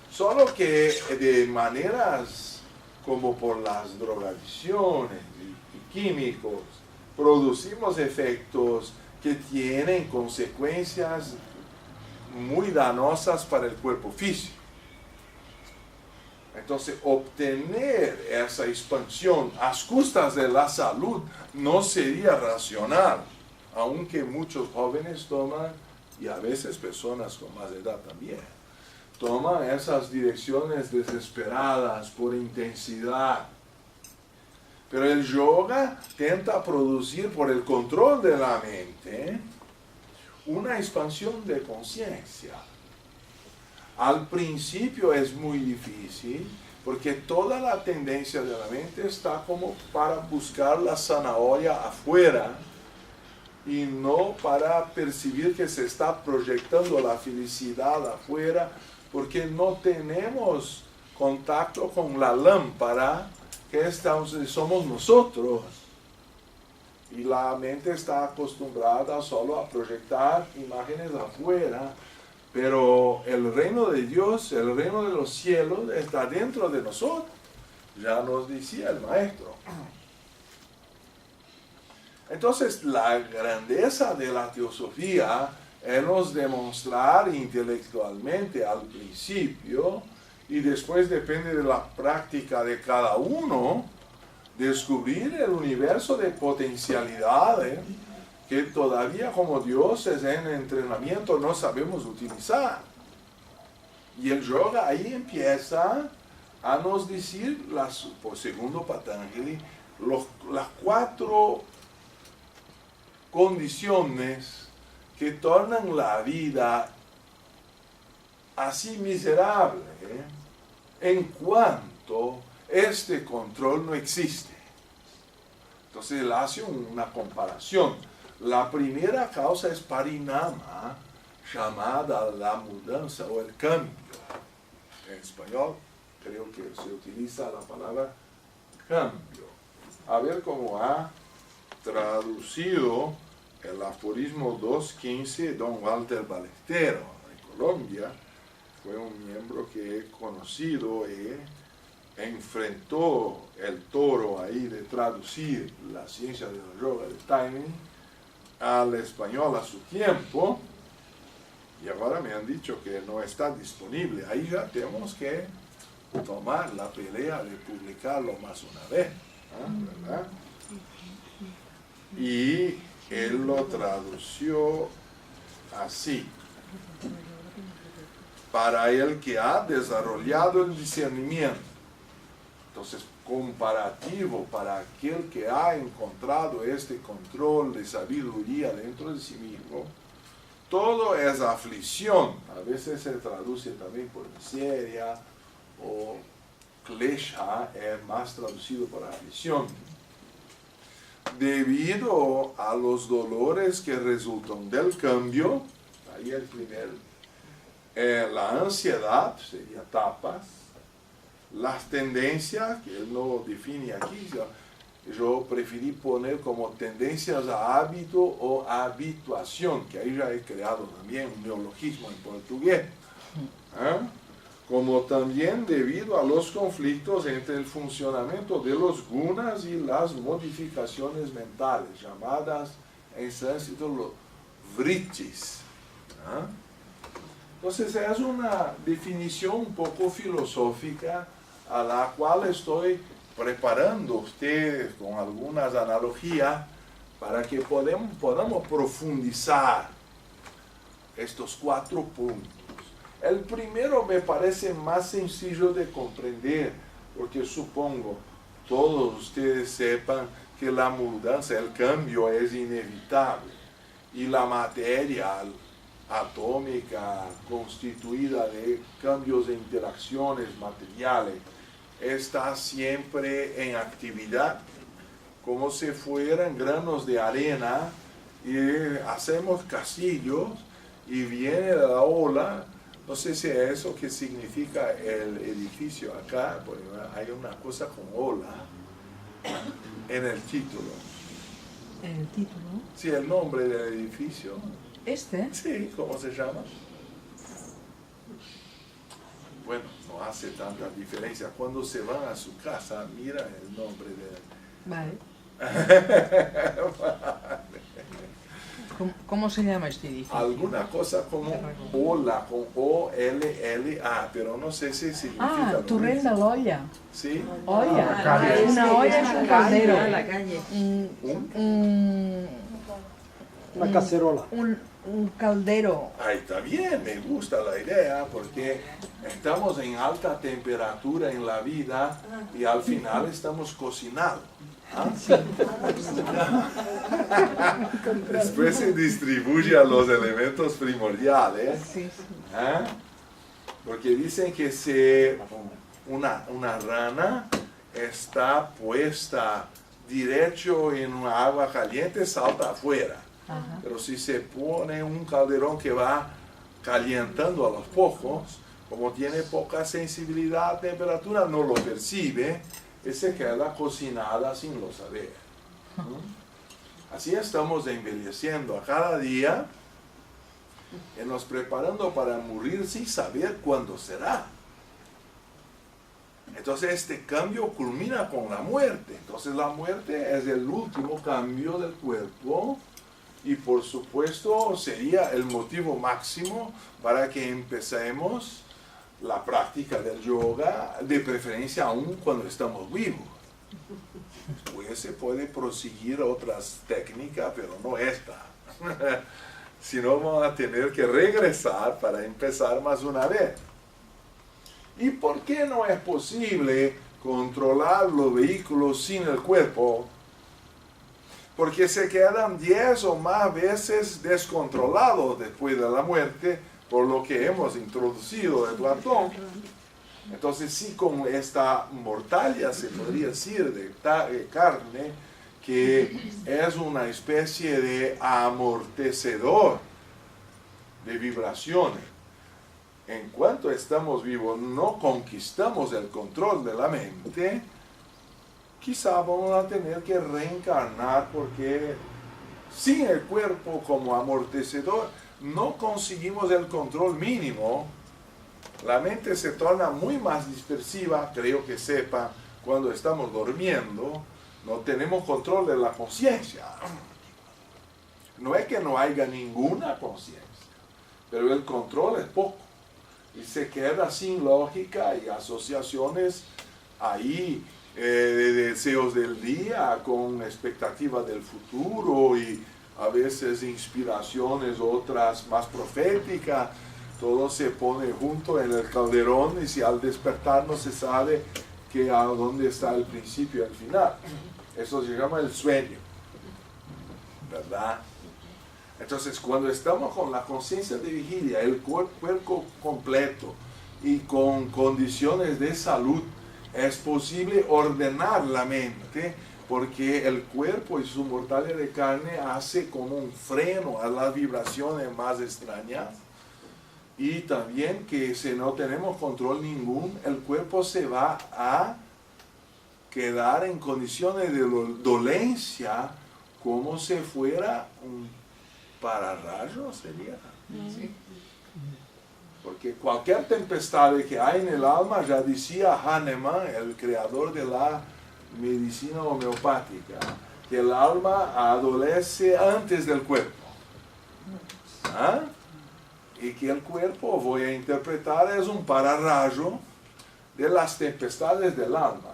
Solo que de maneras como por las drogadicciones y químicos, producimos efectos que tienen consecuencias muy dañosas para el cuerpo físico. Entonces, obtener esa expansión a costas de la salud no sería racional, aunque muchos jóvenes toman, y a veces personas con más edad también, toman esas direcciones desesperadas por intensidad. Pero el yoga tenta producir por el control de la mente una expansión de conciencia. Al principio es muy difícil porque toda la tendencia de la mente está como para buscar la zanahoria afuera y no para percibir que se está proyectando la felicidad afuera, porque no tenemos contacto con la lámpara que somos nosotros. Y la mente está acostumbrada solo a proyectar imágenes afuera, pero el reino de Dios, el reino de los cielos está dentro de nosotros. Ya nos decía el maestro. Entonces, la grandeza de la teosofía es nos demostrar intelectualmente al principio, y después depende de la práctica de cada uno, descubrir el universo de potencialidades que todavía como dioses en entrenamiento no sabemos utilizar. Y el yoga ahí empieza a nos decir, por segundo Patanjali, las 4 condiciones que tornan la vida así miserable, en cuanto este control no existe. Entonces él hace una comparación. La primera causa es parinama, llamada la mudanza o el cambio. En español creo que se utiliza la palabra cambio. A ver cómo ha traducido el aforismo 2.15 don Walter Ballestero en Colombia. Fue un miembro que he conocido y enfrentó el toro ahí de traducir la ciencia del yoga de timing al español a su tiempo, y ahora me han dicho que no está disponible. Ahí ya tenemos que tomar la pelea de publicarlo más una vez, ¿verdad? Y él lo tradució así: para el que ha desarrollado el discernimiento. Entonces, comparativo para aquel que ha encontrado este control de sabiduría dentro de sí mismo, todo es aflicción. A veces se traduce también por miseria, o klesha es más traducido por aflicción, debido a los dolores que resultan del cambio. Ahí el primer, la ansiedad, sería tapas, las tendencias, que él no define aquí, yo preferí poner como tendencias a hábito o habituación, que ahí ya he creado también un neologismo en portugués, como también debido a los conflictos entre el funcionamiento de los gunas y las modificaciones mentales, llamadas en sánscrito los vritis. Entonces es una definición un poco filosófica a la cual estoy preparando a ustedes con algunas analogías para que podamos profundizar estos 4 puntos. El primero me parece más sencillo de comprender, porque supongo todos ustedes sepan que la mudanza, el cambio es inevitable, y la materia atómica constituida de cambios de interacciones materiales está siempre en actividad, como si fueran granos de arena, y hacemos castillos y viene la ola. No sé si es eso que significa el edificio acá, porque hay una cosa con ola en el título. El título. Sí, el nombre del edificio. ¿Este? Sí, ¿cómo se llama? Bueno, no hace tanta diferencia. Cuando se van a su casa, mira el nombre de... Vale. ¿Cómo se llama este edificio? Alguna cosa como Ola, con O-L-L-A, pero no sé si significa lo Torrent mismo. de l'Olla. ¿Sí? Olla. Una olla es un caldero. A la calle. Una cacerola. Un caldero. Ahí está bien, me gusta la idea, porque estamos en alta temperatura en la vida y al final estamos cocinando. ¿Ah? Después se distribuye a los elementos primordiales. Sí, ¿Ah? Porque dicen que una rana está puesta derecho en una agua caliente, salta afuera. Ajá. Pero si se pone un calderón que va calentando a los pocos, como tiene poca sensibilidad a temperatura, no lo percibe y se queda cocinada sin lo saber. Así estamos envejeciendo a cada día y nos preparando para morir sin saber cuándo será. Entonces este cambio culmina con la muerte. Entonces la muerte es el último cambio del cuerpo. Y por supuesto sería el motivo máximo para que empecemos la práctica del yoga, de preferencia aún cuando estamos vivos. Después se puede proseguir otras técnicas, pero no esta. Si no, vamos a tener que regresar para empezar más una vez. ¿Y por qué no es posible controlar los vehículos sin el cuerpo? Porque se quedan 10 o más veces descontrolados después de la muerte, por lo que hemos introducido de Platón. Entonces sí, con esta mortalia se podría decir de carne, que es una especie de amortecedor de vibraciones. En cuanto estamos vivos, no conquistamos el control de la mente, quizá vamos a tener que reencarnar porque sin el cuerpo como amortecedor no conseguimos el control mínimo. La mente se torna muy más dispersiva, creo que sepa, cuando estamos durmiendo, no tenemos control de la conciencia. No es que no haya ninguna conciencia, pero el control es poco y se queda sin lógica y asociaciones ahí. De deseos del día con expectativas del futuro y a veces inspiraciones otras más proféticas, todo se pone junto en el calderón y si al despertar no se sabe que a dónde está el principio y el final. Eso se llama el sueño, ¿verdad? Entonces cuando estamos con la conciencia de vigilia, el cuerpo completo y con condiciones de salud, es posible ordenar la mente porque el cuerpo y su mortalia de carne hace como un freno a las vibraciones más extrañas y también que si no tenemos control ningún, el cuerpo se va a quedar en condiciones de dolencia como si fuera un pararrayo, sería. Sí. Porque cualquier tempestad que hay en el alma, ya decía Hahnemann, el creador de la medicina homeopática, que el alma adolece antes del cuerpo. ¿Ah? Y que el cuerpo, voy a interpretar, es un pararrayo de las tempestades del alma.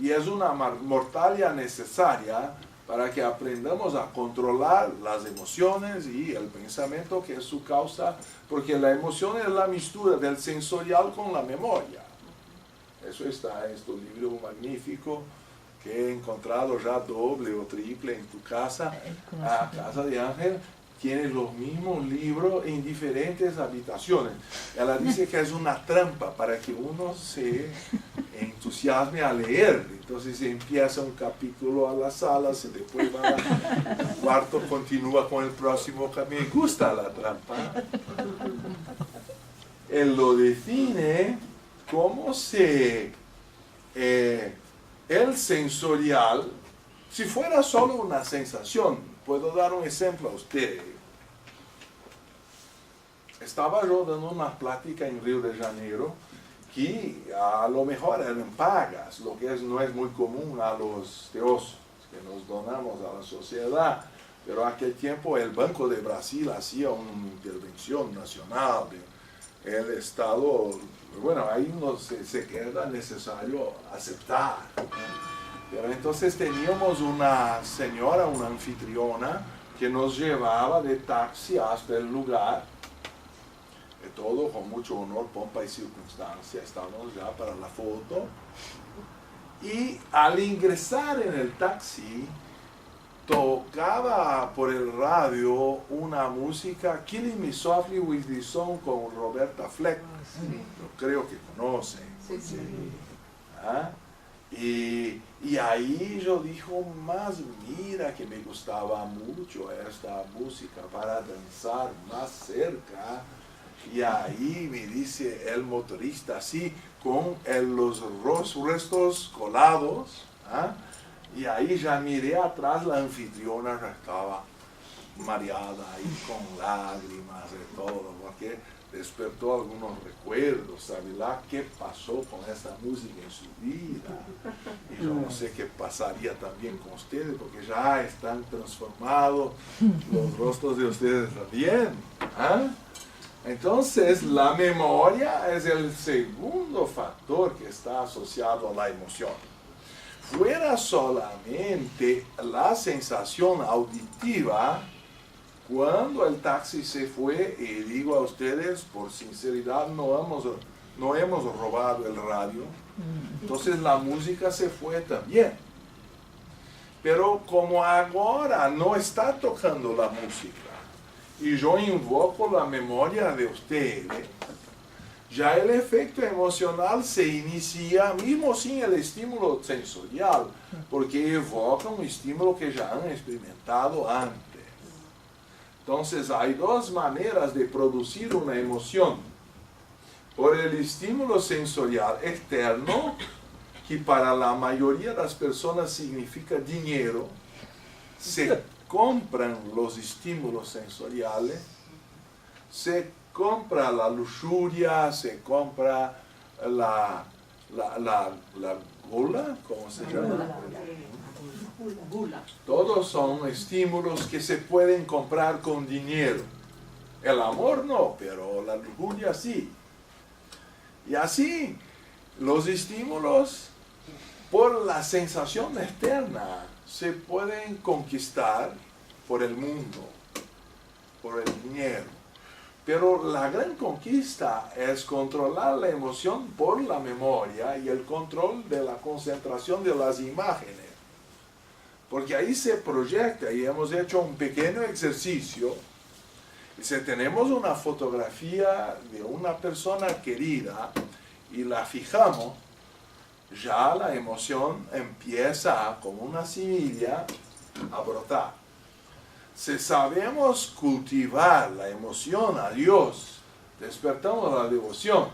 Y es una mortalia necesaria para que aprendamos a controlar las emociones y el pensamiento que es su causa, porque la emoción es la mistura del sensorial con la memoria. Eso está en este libro magnífico que he encontrado ya doble o triple en tu casa, a casa de Ángel. Tiene los mismos libros en diferentes habitaciones. Ella dice que es una trampa para que uno se entusiasme a leer. Entonces se empieza un capítulo a la sala, se después va al cuarto, continúa con el próximo. Me gusta la trampa. Él lo define como el sensorial Si fuera solo una sensación, puedo dar un ejemplo a usted. Estaba yo dando una plática en Río de Janeiro que a lo mejor eran pagas, lo que no es muy común a los teósofos que nos donamos a la sociedad, pero aquel tiempo el Banco de Brasil hacía una intervención nacional del Estado. Bueno, ahí no se queda necesario aceptar. Pero entonces teníamos una señora, una anfitriona, que nos llevaba de taxi hasta el lugar. Todo con mucho honor, pompa y circunstancia. Estábamos ya para la foto. Y al ingresar en el taxi, tocaba por el radio una música, Killing Me Softly with the Sun, con Roberta Fleck. Yo creo que conocen. Sí, sí. ¿Ah? Y ahí yo dijo, más mira que me gustaba mucho esta música para danzar más cerca. Y ahí me dice el motorista así, con los restos colados. ¿Ah? Y ahí ya miré atrás, la anfitriona ya estaba mareada ahí con lágrimas y todo, porque despertó algunos recuerdos, ¿sabe la qué pasó con esta música en su vida? Y yo no sé qué pasaría también con ustedes, porque ya están transformados los rostros de ustedes también. ¿Ah? Entonces, la memoria es el segundo factor que está asociado a la emoción. Fuera solamente la sensación auditiva, cuando el taxi se fue, y digo a ustedes, por sinceridad, no hemos robado el radio, entonces la música se fue también. Pero como ahora no está tocando la música, y yo invoco la memoria de ustedes, ya el efecto emocional se inicia mismo sin el estímulo sensorial, porque evoca un estímulo que ya han experimentado antes. Entonces hay dos maneras de producir una emoción. Por el estímulo sensorial externo, que para la mayoría de las personas significa dinero, se compran los estímulos sensoriales, se compra la lujuria, se compra la gula, ¿cómo se llama? Gula. Todos son estímulos que se pueden comprar con dinero. El amor no, pero la lujuria sí. Y así, los estímulos por la sensación externa se pueden conquistar por el mundo, por el dinero. Pero la gran conquista es controlar la emoción por la memoria y el control de la concentración de las imágenes. Porque ahí se proyecta, y hemos hecho un pequeño ejercicio. Si tenemos una fotografía de una persona querida y la fijamos, ya la emoción empieza como una semilla a brotar. Si sabemos cultivar la emoción a Dios, despertamos la devoción.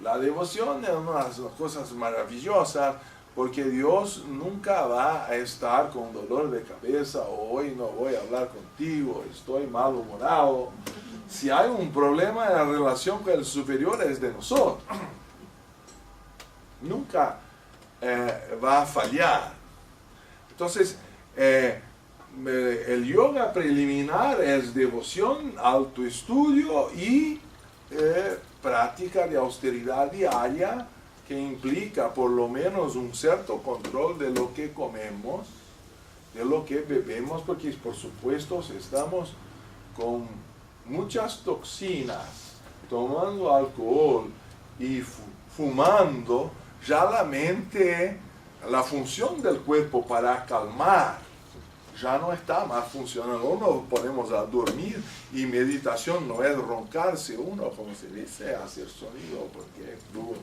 La devoción es una de las cosas maravillosas, porque Dios nunca va a estar con dolor de cabeza, o hoy no voy a hablar contigo, estoy malhumorado. Si hay un problema en la relación con el superior, es de nosotros. Nunca va a fallar. Entonces, el yoga preliminar es devoción, autoestudio y práctica de austeridad diaria, que implica por lo menos un cierto control de lo que comemos, de lo que bebemos, porque por supuesto si estamos con muchas toxinas, tomando alcohol y fumando, ya la mente, la función del cuerpo para calmar, ya no está más funcionando. Nos ponemos a dormir y meditación no es roncarse uno, como se dice, hacer sonido, porque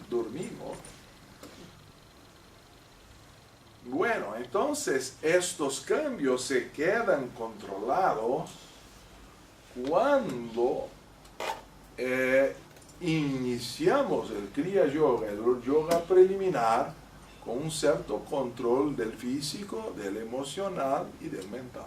dormimos. Bueno, entonces estos cambios se quedan controlados cuando iniciamos el Kriya Yoga, el yoga preliminar, con un cierto control del físico, del emocional y del mental.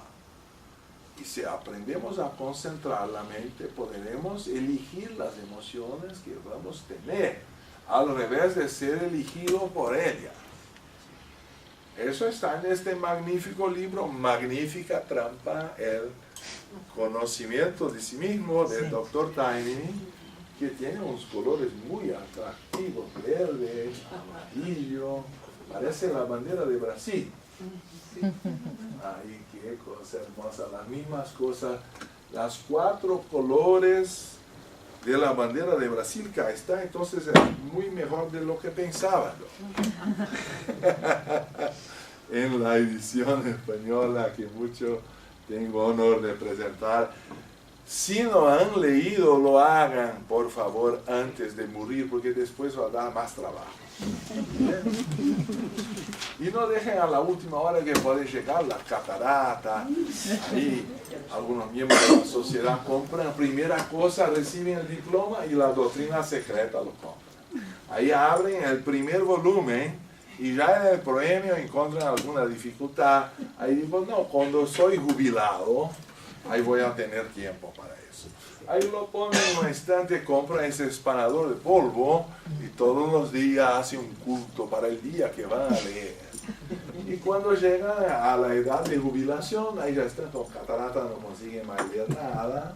Y si aprendemos a concentrar la mente, podremos elegir las emociones que vamos a tener, al revés de ser elegidos por ellas. Eso está en este magnífico libro, Magnífica Trampa, el conocimiento de sí mismo, del Dr. Taimini, que tiene unos colores muy atractivos, verde, amarillo, parece la bandera de Brasil. Ay, qué cosa hermosa, las mismas cosas, las 4 colores de la bandera de Brasil que está, entonces es muy mejor de lo que pensaba. En la edición española que mucho tengo honor de presentar. Si no han leído, lo hagan, por favor, antes de morir, porque después va a dar más trabajo. Y no dejen a la última hora que puede llegar la catarata. Ahí algunos miembros de la sociedad compran, primera cosa, reciben el diploma y la doctrina secreta lo compran. Ahí abren el primer volumen y ya en el premio encuentran alguna dificultad. Ahí digo, no, cuando soy jubilado, ahí voy a tener tiempo para eso. Ahí lo ponen en un instante, compran ese espanador de polvo y todos los días hace un culto para el día que van a leer. Y cuando llegan a la edad de jubilación, ahí ya están con catarata, no consiguen más leer nada.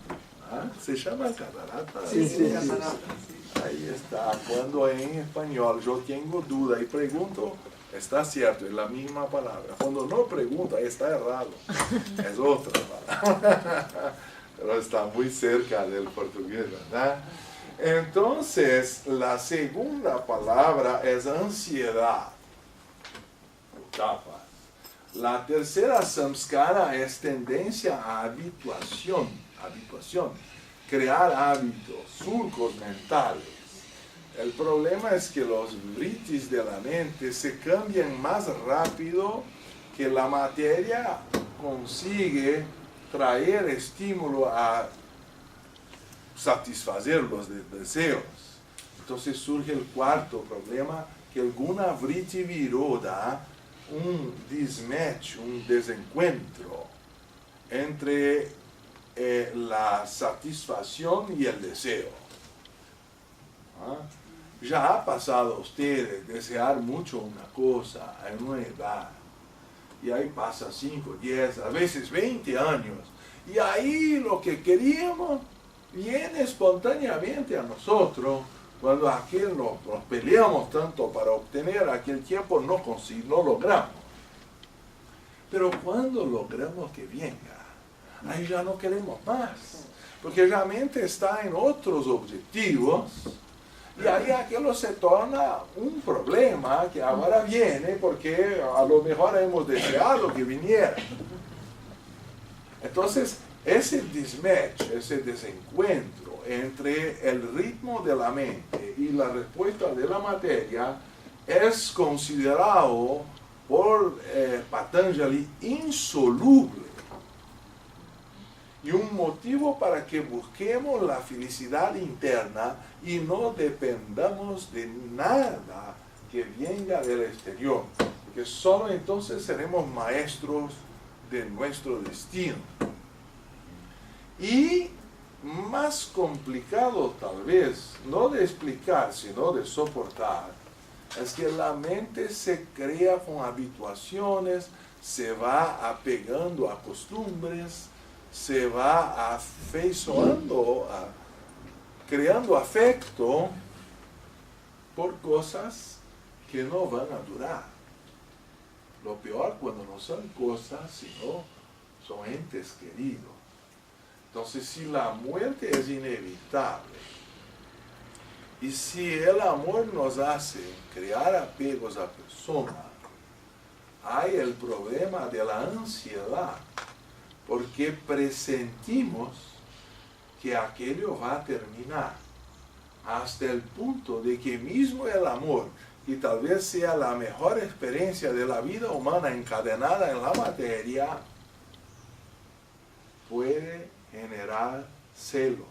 ¿Ah? ¿Se llama catarata? Sí. Ahí está. Cuando en español yo tengo duda y pregunto, está cierto, es la misma palabra. Cuando no pregunta, está errado. Es otra palabra. Pero está muy cerca del portugués, ¿verdad? Entonces, la segunda palabra es ansiedad. Tapas. La tercera samskara es tendencia a habituación. Crear hábitos, surcos mentales. El problema es que los vritis de la mente se cambian más rápido que la materia consigue traer estímulo a satisfacer los deseos. Entonces surge el cuarto problema, que alguna vritti viroda, un mismatch, un desencuentro entre la satisfacción y el deseo. ¿Ah? Ya ha pasado a ustedes desear mucho una cosa en una edad, y ahí pasa 5, 10, a veces 20 años, y ahí lo que queríamos viene espontáneamente a nosotros, cuando aquel nos peleamos tanto para obtener aquel tiempo, no logramos. Pero cuando logramos que venga, ahí ya no queremos más, porque realmente está en otros objetivos, y ahí aquello se torna un problema que ahora viene porque a lo mejor hemos deseado que viniera. Entonces, ese mismatch, ese desencuentro entre el ritmo de la mente y la respuesta de la materia es considerado por Patanjali insoluble. Y un motivo para que busquemos la felicidad interna y no dependamos de nada que venga del exterior, porque solo entonces seremos maestros de nuestro destino. Y más complicado tal vez, no de explicar, sino de soportar, es que la mente se crea con habituaciones, se va apegando a costumbres, se va afeiçoando, creando afecto por cosas que no van a durar. Lo peor cuando no son cosas, sino son entes queridos. Entonces, si la muerte es inevitable, y si el amor nos hace crear apegos a personas, hay el problema de la ansiedad, porque presentimos que aquello va a terminar, hasta el punto de que mismo el amor, y tal vez sea la mejor experiencia de la vida humana encadenada en la materia, puede generar celos,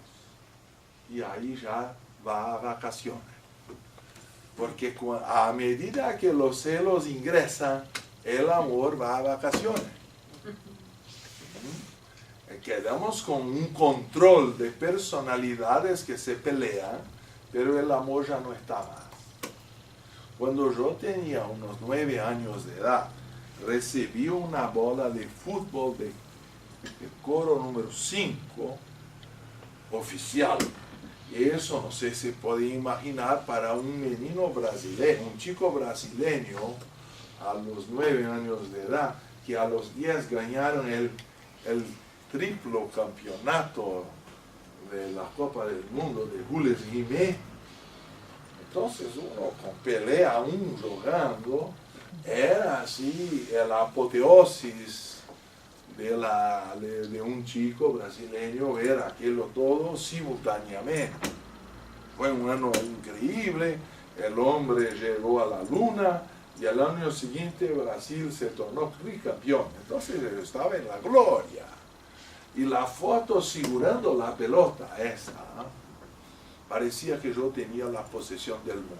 y ahí ya va a vacaciones. Porque a medida que los celos ingresan, el amor va a vacaciones. Quedamos con un control de personalidades que se pelean, pero el amor ya no está más. Cuando yo tenía unos 9 años de edad, recibí una bola de fútbol de coro número 5, oficial. Y eso no sé si puede imaginar para un menino brasileño, un chico brasileño a los 9 años de edad, que a los 10 ganaron el triplo campeonato de la Copa del Mundo de Jules Rimet. Entonces uno con Pelé aún jugando, era así la apoteosis de un chico brasileño ver aquello todo simultáneamente. Fue un año increíble, el hombre llegó a la luna y al año siguiente Brasil se tornó tricampeón. Entonces estaba en la gloria. Y la foto figurando la pelota esa, parecía que yo tenía la posesión del mundo.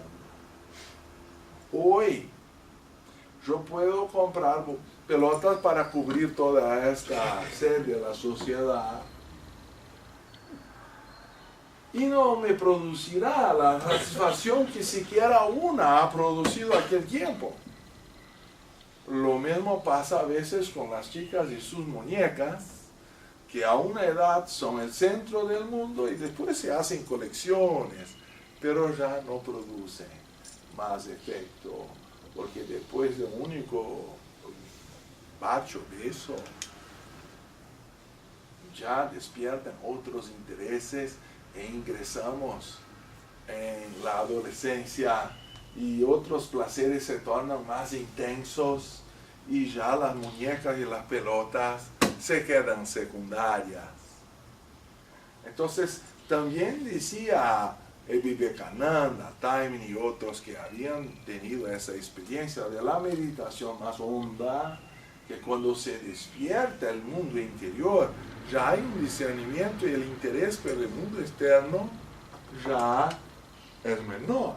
Hoy yo puedo comprar pelotas para cubrir toda esta sed de la sociedad y no me producirá la satisfacción que siquiera una ha producido aquel tiempo. Lo mismo pasa a veces con las chicas y sus muñecas, que a una edad son el centro del mundo y después se hacen colecciones, pero ya no producen más efecto, porque después de un único bacho de eso, ya despiertan otros intereses e ingresamos en la adolescencia y otros placeres se tornan más intensos y ya las muñecas y las pelotas se quedan secundarias. Entonces, también decía Vivekananda, Taimin y otros que habían tenido esa experiencia de la meditación más honda, que cuando se despierta el mundo interior, ya hay un discernimiento y el interés por el mundo externo ya es menor.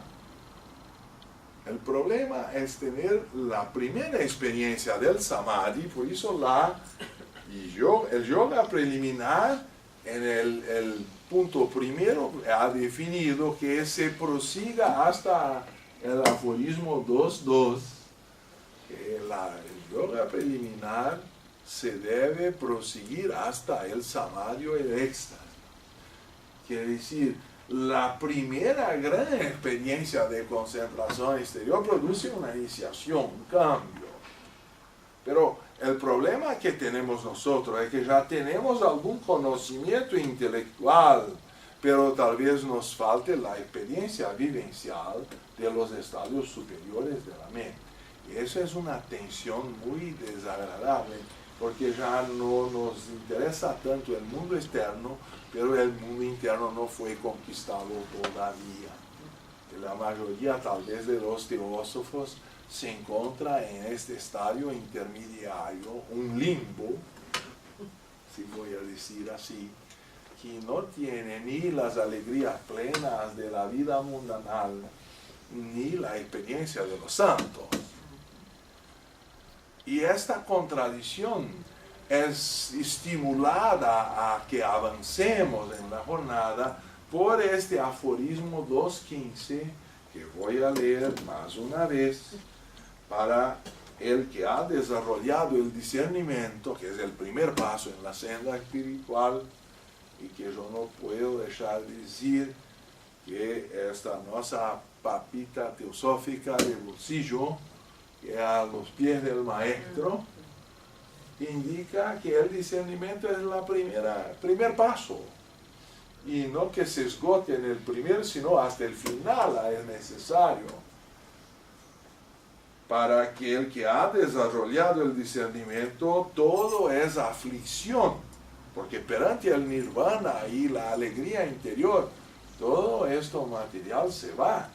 El problema es tener la primera experiencia del samadhi, por eso el yoga preliminar en el punto primero ha definido que se prosiga hasta el aforismo 2.2, que el yoga preliminar se debe proseguir hasta el samadhi y el éxtasis. Quiere decir, la primera gran experiencia de concentración exterior produce una iniciación, un cambio. Pero el problema que tenemos nosotros es que ya tenemos algún conocimiento intelectual, pero tal vez nos falte la experiencia vivencial de los estadios superiores de la mente. Y esa es una tensión muy desagradable, porque ya no nos interesa tanto el mundo externo, pero el mundo interno no fue conquistado todavía. La mayoría tal vez de los teósofos se encuentra en este estadio intermediario, un limbo, si voy a decir así, que no tiene ni las alegrías plenas de la vida mundanal, ni la experiencia de los santos. Y esta contradicción es estimulada a que avancemos en la jornada por este aforismo 2.15, que voy a leer más una vez, para el que ha desarrollado el discernimiento, que es el primer paso en la senda espiritual, y que yo no puedo dejar de decir que esta nuestra papita teosófica de bolsillo, que a los pies del maestro, indica que el discernimiento es el primer paso, y no que se esgote en el primer, sino hasta el final es necesario, para que el que ha desarrollado el discernimiento, todo es aflicción, porque perante el nirvana y la alegría interior, todo esto material se va.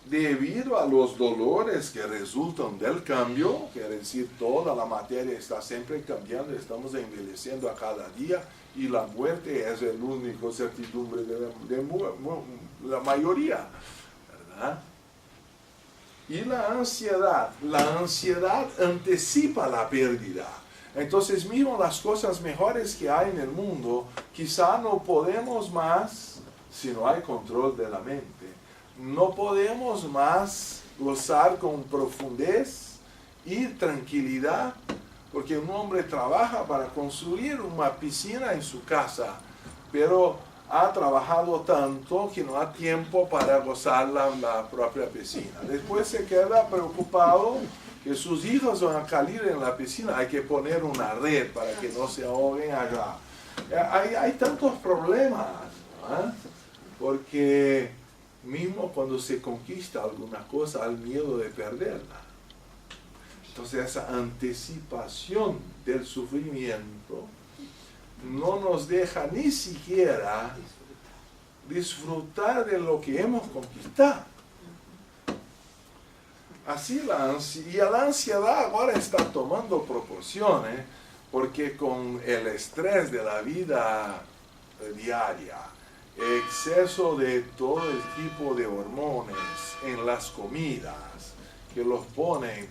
Debido a los dolores que resultan del cambio, quiere decir, toda la materia está siempre cambiando, estamos envejeciendo a cada día, y la muerte es el único certidumbre de la mayoría, ¿verdad? ¿verdad? Y la ansiedad anticipa la pérdida. Entonces mismo las cosas mejores que hay en el mundo, quizá no podemos más si no hay control de la mente. No podemos más gozar con profundez y tranquilidad, porque un hombre trabaja para construir una piscina en su casa, pero ha trabajado tanto que no ha tiempo para gozar la propia piscina. Después se queda preocupado que sus hijos van a caer en la piscina, hay que poner una red para que no se ahoguen allá. Hay tantos problemas, ¿eh? Porque mismo cuando se conquista alguna cosa, hay miedo de perderla. Entonces esa anticipación del sufrimiento no nos deja ni siquiera disfrutar de lo que hemos conquistado. Así la ansiedad ahora está tomando proporciones, porque con el estrés de la vida diaria, exceso de todo el tipo de hormonas en las comidas que los ponen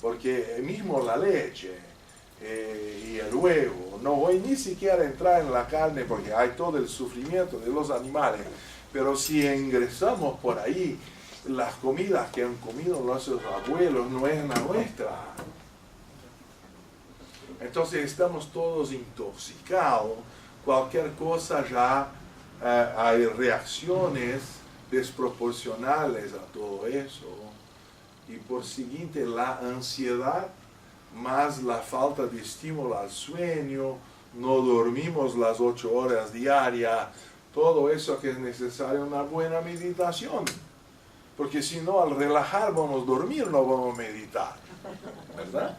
porque mismo la leche y el huevo, no voy ni siquiera a entrar en la carne porque hay todo el sufrimiento de los animales, pero si ingresamos por ahí, las comidas que han comido nuestros abuelos no es la nuestra. Entonces estamos todos intoxicados, cualquier cosa ya hay reacciones desproporcionales a todo eso, y por siguiente la ansiedad más la falta de estímulo al sueño, no dormimos las 8 horas diarias, todo eso que es necesario una buena meditación, porque si no al relajar vamos a dormir, no vamos a meditar, ¿verdad?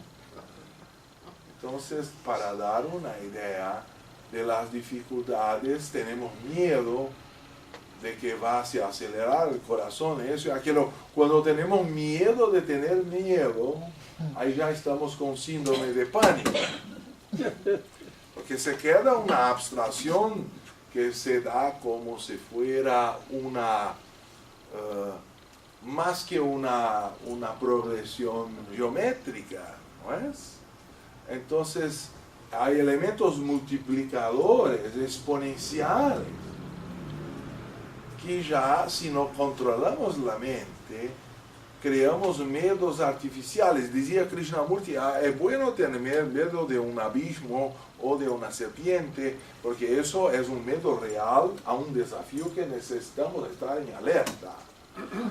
Entonces, para dar una idea de las dificultades, tenemos miedo de que va a acelerar el corazón, eso y aquello. Cuando tenemos miedo de tener miedo, ahí ya estamos con síndrome de pánico. Porque se queda una abstracción que se da como si fuera más que una progresión geométrica, ¿no es? Entonces, hay elementos multiplicadores, exponenciales, que ya si no controlamos la mente, creamos miedos artificiales. Decía Krishnamurti, es bueno tener miedo de un abismo o de una serpiente, porque eso es un miedo real a un desafío que necesitamos estar en alerta.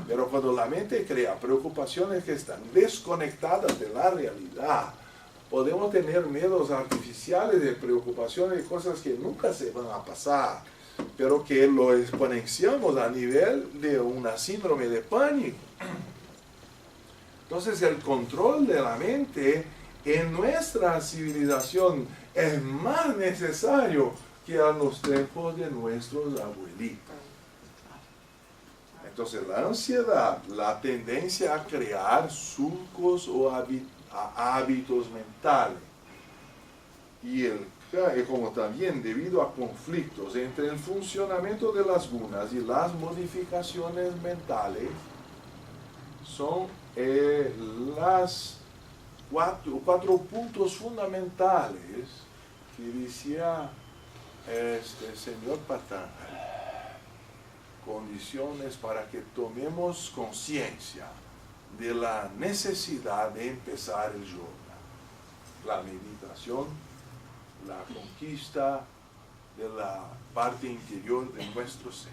Pero cuando la mente crea preocupaciones que están desconectadas de la realidad, podemos tener miedos artificiales de preocupaciones de cosas que nunca se van a pasar, pero que lo exponenciamos a nivel de una síndrome de pánico. Entonces el control de la mente en nuestra civilización es más necesario que a los tiempos de nuestros abuelitos. Entonces la ansiedad, la tendencia a crear surcos o hábitos mentales, y como también debido a conflictos entre el funcionamiento de las gunas y las modificaciones mentales, son las cuatro puntos fundamentales que decía este señor Patanjali. Condiciones para que tomemos conciencia de la necesidad de empezar el yoga, la meditación, la conquista de la parte interior de nuestro ser.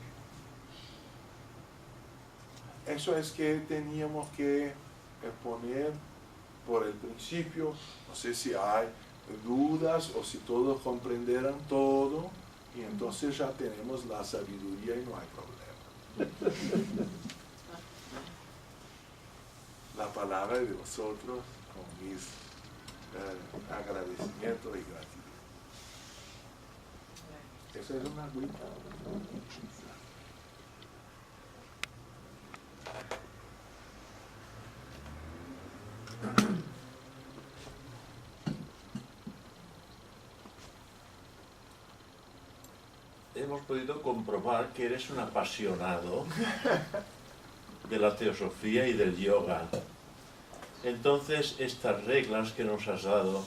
Eso es que teníamos que poner por el principio. No sé si hay dudas o si todos comprenderán todo, y entonces ya tenemos la sabiduría y no hay problema. La palabra de vosotros con mis agradecimientos y gratitud. Esa es una agüita. Hemos podido comprobar que eres un apasionado de la teosofía y del yoga. Entonces, estas reglas que nos has dado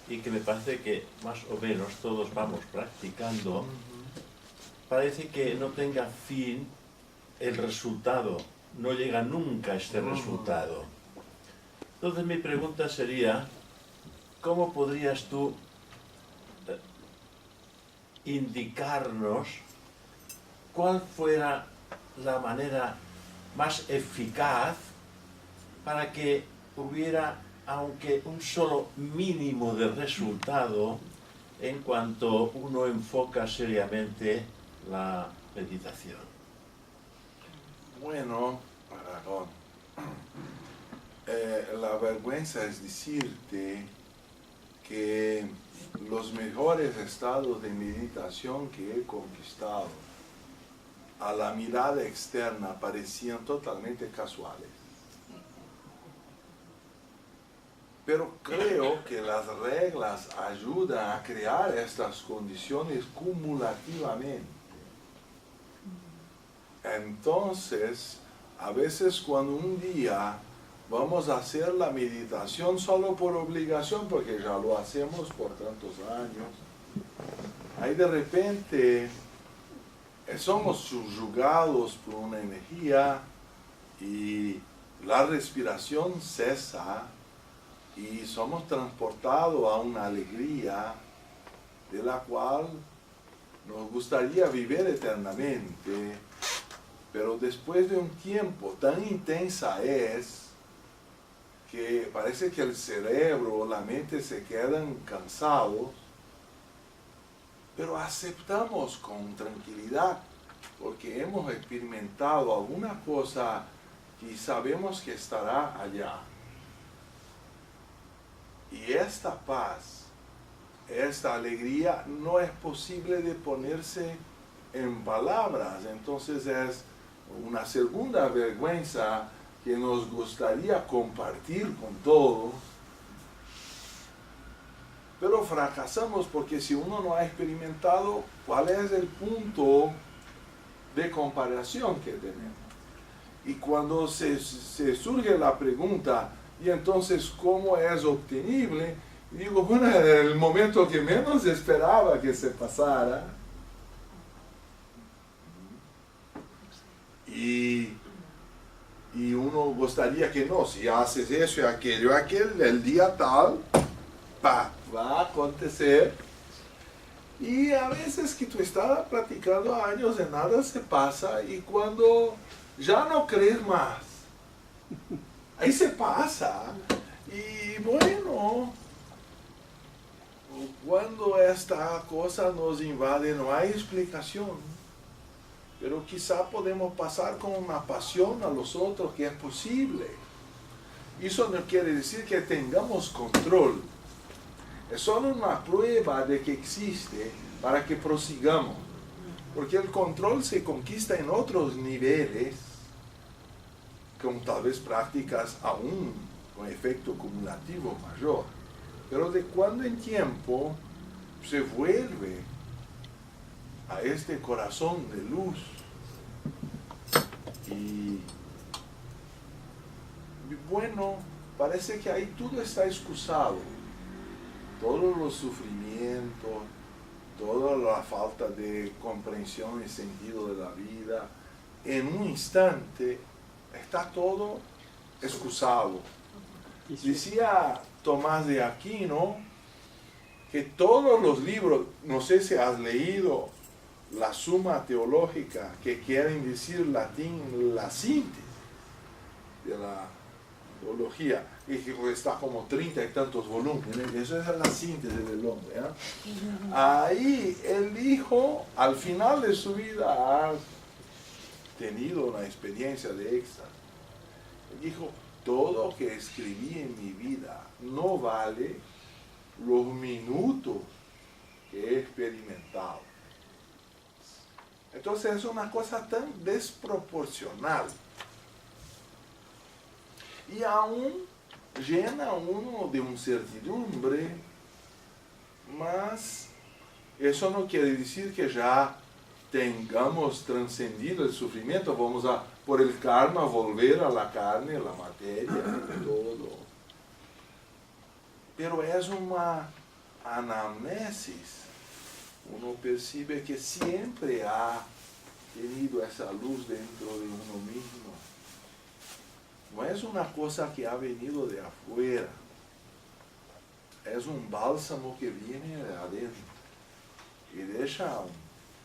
y que me parece que más o menos todos vamos practicando, parece que no tenga fin el resultado, no llega nunca a este resultado. Entonces mi pregunta sería, ¿cómo podrías tú indicarnos cuál fuera la manera más eficaz para que hubiera, aunque un solo mínimo de resultado, en cuanto uno enfoca seriamente la meditación? Bueno, Aragón, la vergüenza es decirte que los mejores estados de meditación que he conquistado a la mirada externa parecían totalmente casuales. Pero creo que las reglas ayudan a crear estas condiciones cumulativamente. Entonces, a veces cuando un día vamos a hacer la meditación solo por obligación, porque ya lo hacemos por tantos años, ahí de repente somos subyugados por una energía y la respiración cesa y somos transportados a una alegría de la cual nos gustaría vivir eternamente, pero después de un tiempo tan intensa es que parece que el cerebro, la mente se quedan cansados, pero aceptamos con tranquilidad porque hemos experimentado alguna cosa y sabemos que estará allá. Y esta paz, esta alegría no es posible de ponerse en palabras, entonces es una segunda vergüenza que nos gustaría compartir con todos, pero fracasamos porque si uno no ha experimentado, ¿cuál es el punto de comparación que tenemos? Y cuando se surge la pregunta, ¿y entonces cómo es obtenible? Y digo, bueno, en el momento que menos esperaba que se pasara. Y uno gustaría que no, si haces eso y aquello, el día tal, va a acontecer. Y a veces que tú estás practicando años de nada se pasa y cuando ya no crees más, ahí se pasa. Y bueno, cuando esta cosa nos invade no hay explicación. Pero quizá podemos pasar con una pasión a los otros que es posible. Eso no quiere decir que tengamos control. Es solo una prueba de que existe para que prosigamos. Porque el control se conquista en otros niveles, con tal vez prácticas aún con efecto acumulativo mayor. Pero de cuando en tiempo se vuelve a este corazón de luz y bueno, parece que ahí todo está excusado, todos los sufrimientos, toda la falta de comprensión y sentido de la vida, en un instante está todo excusado. Decía Tomás de Aquino que todos los libros, no sé si has leído la Suma Teológica, que quieren decir latín la síntesis de la teología, y que está como 30 y tantos volúmenes, eso es la síntesis del hombre, ¿eh? Ahí él dijo, al final de su vida ha tenido una experiencia de éxtasis, dijo, todo lo que escribí en mi vida no vale los minutos que he experimentado. Entonces es una cosa tan desproporcional. Y aún llena uno de incertidumbre, mas eso no quiere decir que ya tengamos trascendido el sufrimiento, vamos a, por el karma, volver a la carne, la materia, todo. Pero es una anamnesis. Uno percibe que siempre ha tenido esa luz dentro de uno mismo. No es una cosa que ha venido de afuera. Es un bálsamo que viene de adentro y deja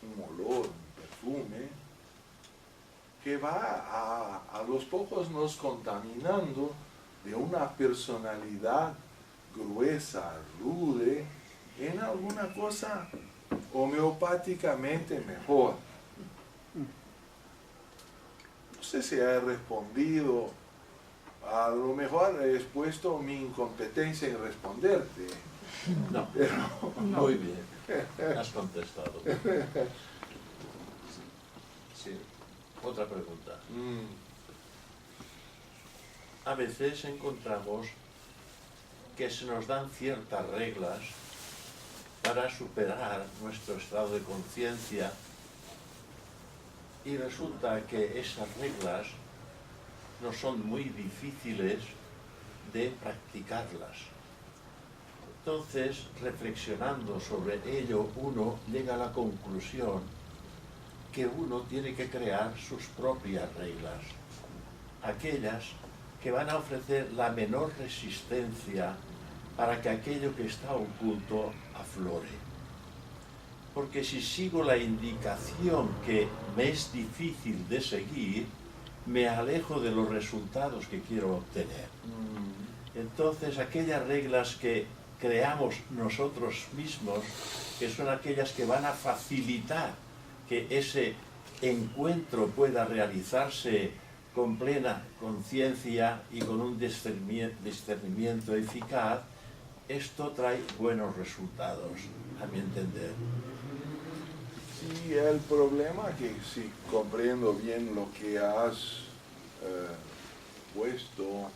un olor, un perfume, que va a los pocos nos contaminando de una personalidad gruesa, rude, en alguna cosa homeopáticamente mejor. No sé si he respondido, a lo mejor he expuesto mi incompetencia en responderte. No, Pero, muy bien, has contestado. Sí, otra pregunta. A veces encontramos que se nos dan ciertas reglas para superar nuestro estado de conciencia y resulta que esas reglas no son muy difíciles de practicarlas. Entonces, reflexionando sobre ello, uno llega a la conclusión que uno tiene que crear sus propias reglas, aquellas que van a ofrecer la menor resistencia para que aquello que está oculto aflore. Porque si sigo la indicación que me es difícil de seguir, me alejo de los resultados que quiero obtener. Entonces, aquellas reglas que creamos nosotros mismos, que son aquellas que van a facilitar que ese encuentro pueda realizarse con plena conciencia y con un discernimiento eficaz, esto trae buenos resultados, a mi entender. sí, el problema que si comprendo bien lo que has puesto,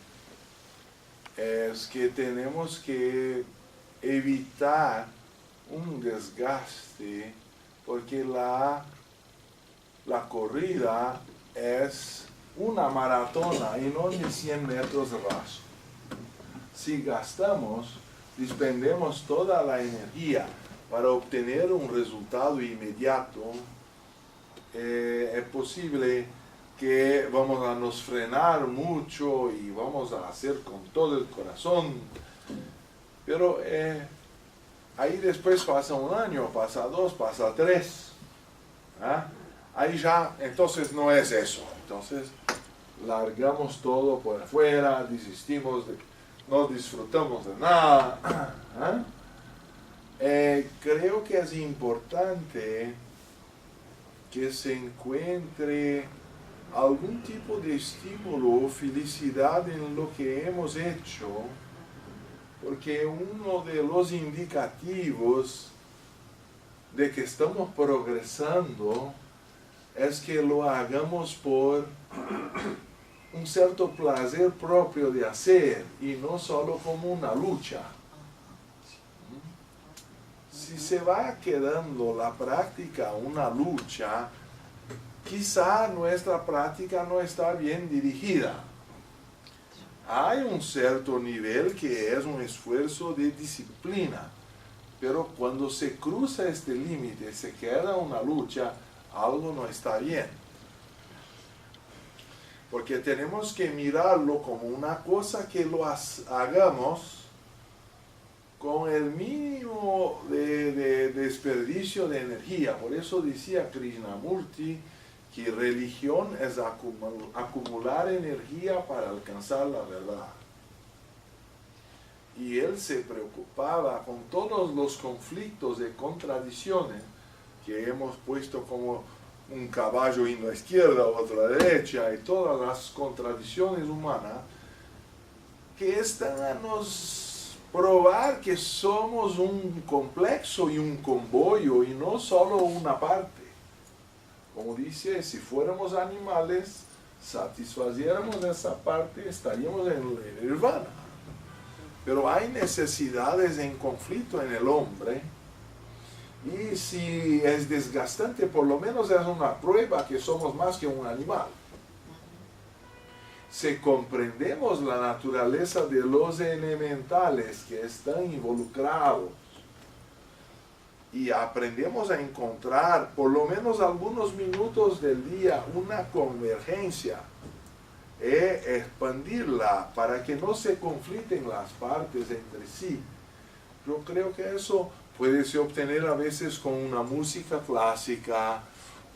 es que tenemos que evitar un desgaste, porque la corrida es una maratona y no de 100 metros de raso. Si despendemos toda la energía para obtener un resultado inmediato, es posible que vamos a nos frenar mucho y vamos a hacer con todo el corazón. Pero ahí después pasa un año, pasa 2, pasa 3. Ahí ya, entonces no es eso. Entonces largamos todo por afuera, desistimos, no disfrutamos de nada. Creo que es importante que se encuentre algún tipo de estímulo o felicidad en lo que hemos hecho, porque uno de los indicativos de que estamos progresando es que lo hagamos por un cierto placer propio de hacer y no solo como una lucha. Si se va quedando la práctica una lucha, quizá nuestra práctica no está bien dirigida. Hay un cierto nivel que es un esfuerzo de disciplina, pero cuando se cruza este límite, se queda una lucha, algo no está bien. Porque tenemos que mirarlo como una cosa que lo hagamos con el mínimo de desperdicio de energía. Por eso decía Krishnamurti que religión es acumular energía para alcanzar la verdad. Y él se preocupaba con todos los conflictos de contradicciones que hemos puesto como un caballo yendo a izquierda, otro a derecha, y todas las contradicciones humanas que están a nos probar que somos un complexo y un convoyo y no solo una parte. Como dice, si fuéramos animales, satisfaciéramos esa parte, estaríamos en el nirvana. Pero hay necesidades en conflicto en el hombre Y si es desgastante, por lo menos es una prueba que somos más que un animal. Si comprendemos la naturaleza de los elementales que están involucrados y aprendemos a encontrar por lo menos algunos minutos del día una convergencia y expandirla para que no se conflicten las partes entre sí, yo creo que eso puede se obtener a veces con una música clásica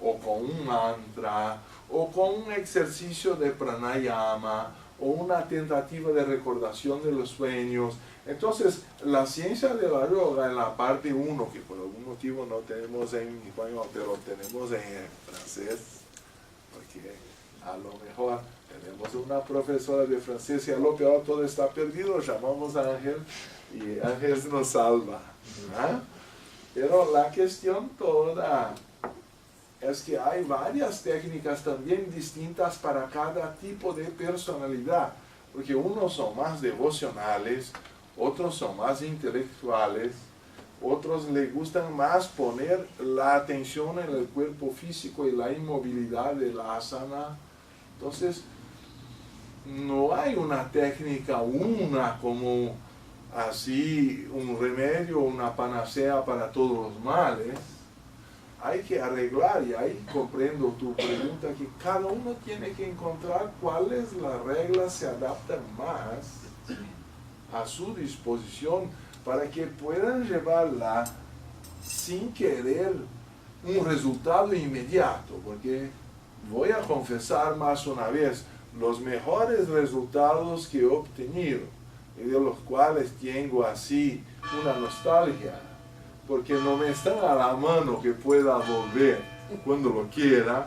o con un mantra o con un ejercicio de pranayama o una tentativa de recordación de los sueños. Entonces, la ciencia de la yoga en la parte 1, que por algún motivo no tenemos en español, pero tenemos en francés, porque a lo mejor tenemos una profesora de francés y a lo peor todo está perdido, llamamos a Ángel y Ángel nos salva. ¿Ah? Pero la cuestión toda es que hay varias técnicas también distintas para cada tipo de personalidad, porque unos son más devocionales, otros son más intelectuales, otros les gustan más poner la atención en el cuerpo físico y la inmovilidad de la asana. Entonces, no hay una técnica una como así un remedio, una panacea para todos los males. Hay que arreglar, y ahí comprendo tu pregunta, que cada uno tiene que encontrar cuáles las reglas se adaptan más a su disposición para que puedan llevarla sin querer un resultado inmediato, porque voy a confesar más una vez, los mejores resultados que he obtenido y de los cuales tengo así una nostalgia, porque no me están a la mano que pueda volver cuando lo quiera,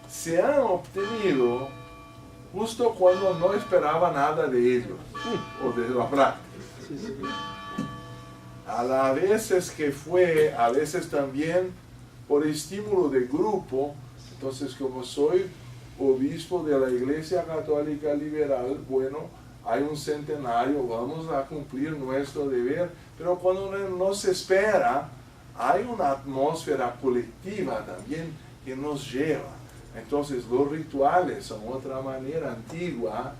se han obtenido justo cuando no esperaba nada de ellos o de la práctica. A la veces que fue, a veces también por estímulo de grupo. Entonces, como soy obispo de la Iglesia Católica Liberal, bueno, hay un centenario, vamos a cumplir nuestro deber, pero cuando no se espera, hay una atmósfera colectiva también que nos lleva. Entonces, los rituales son otra manera antigua,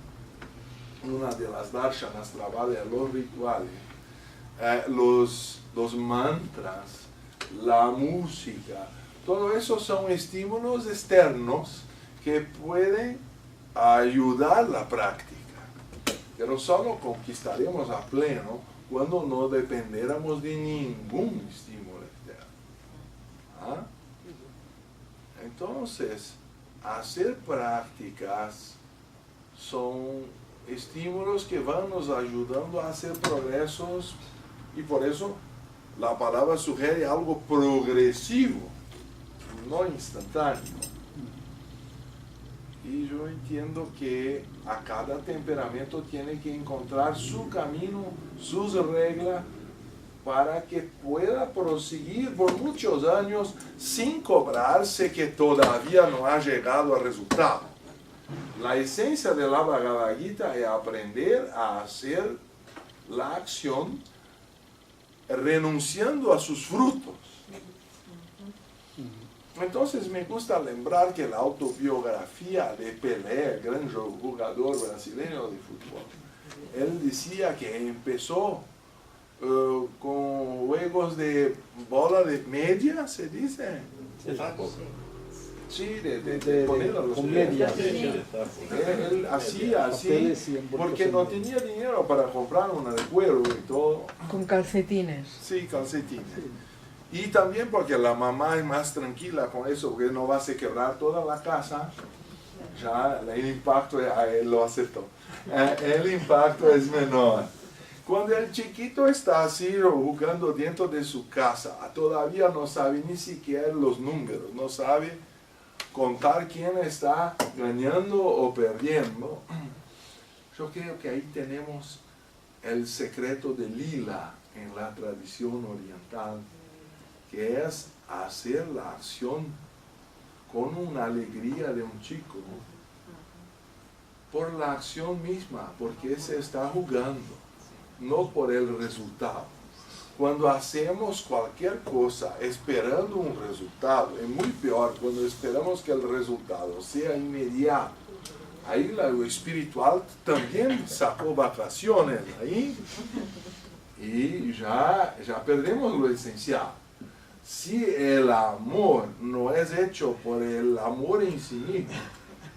una de las darshanas trabaja los rituales, los mantras, la música, todo eso son estímulos externos que pueden ayudar la práctica. Pero solo conquistaremos a pleno cuando no dependiéramos de ningún estímulo externo. ¿Ah? Entonces, hacer prácticas son estímulos que van nos ayudando a hacer progresos, y por eso la palabra sugiere algo progresivo, no instantáneo. Y yo entiendo que a cada temperamento tiene que encontrar su camino, sus reglas, para que pueda proseguir por muchos años sin cobrarse que todavía no ha llegado al resultado. La esencia de la Bhagavad Gita es aprender a hacer la acción renunciando a sus frutos. Entonces me gusta lembrar que la autobiografía de Pelé, gran jugador brasileño de fútbol, él decía que empezó con juegos de bola de media, ¿se dice? Sí, de poner a los con pies. media. Él hacía así porque no tenía dinero para comprar una de cuero y todo. Con calcetines. Sí, calcetines. Y también porque la mamá es más tranquila con eso, porque no va a hacer quebrar toda la casa. Ya el impacto, él lo aceptó. El impacto es menor. Cuando el chiquito está así jugando dentro de su casa, todavía no sabe ni siquiera los números, no sabe contar quién está ganando o perdiendo. Yo creo que ahí tenemos el secreto de lila en la tradición oriental, que es hacer la acción con una alegría de un chico, por la acción misma, porque se está jugando, no por el resultado. Cuando hacemos cualquier cosa esperando un resultado, es muy peor cuando esperamos que el resultado sea inmediato. Ahí lo espiritual también sacó vacaciones ahí y ya perdemos lo esencial. Si el amor no es hecho por el amor en sí mismo,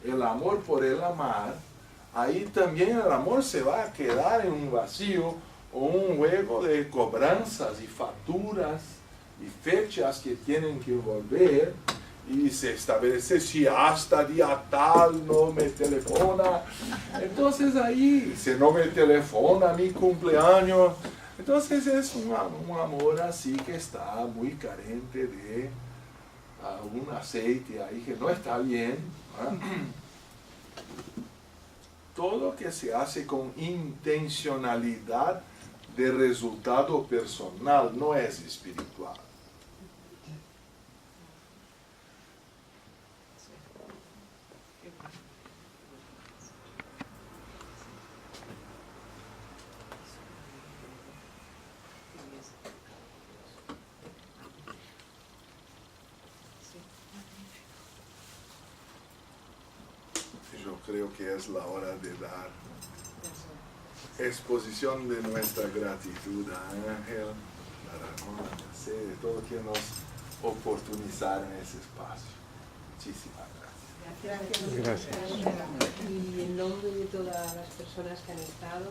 el amor por el amar, ahí también el amor se va a quedar en un vacío o un juego de cobranzas y facturas y fechas que tienen que volver y se establece si hasta día tal no me telefona. Entonces ahí, si no me telefona mi cumpleaños, entonces es un amor así que está muy carente de un aceite ahí que no está bien. Todo que se hace con intencionalidad de resultado personal no es espiritual. Yo creo que es la hora de dar exposición de nuestra gratitud a Ángel, a Ramón, a Mercedes, de todo que nos oportunizaron ese espacio. Muchísimas gracias. Y en nombre de todas las personas que han estado,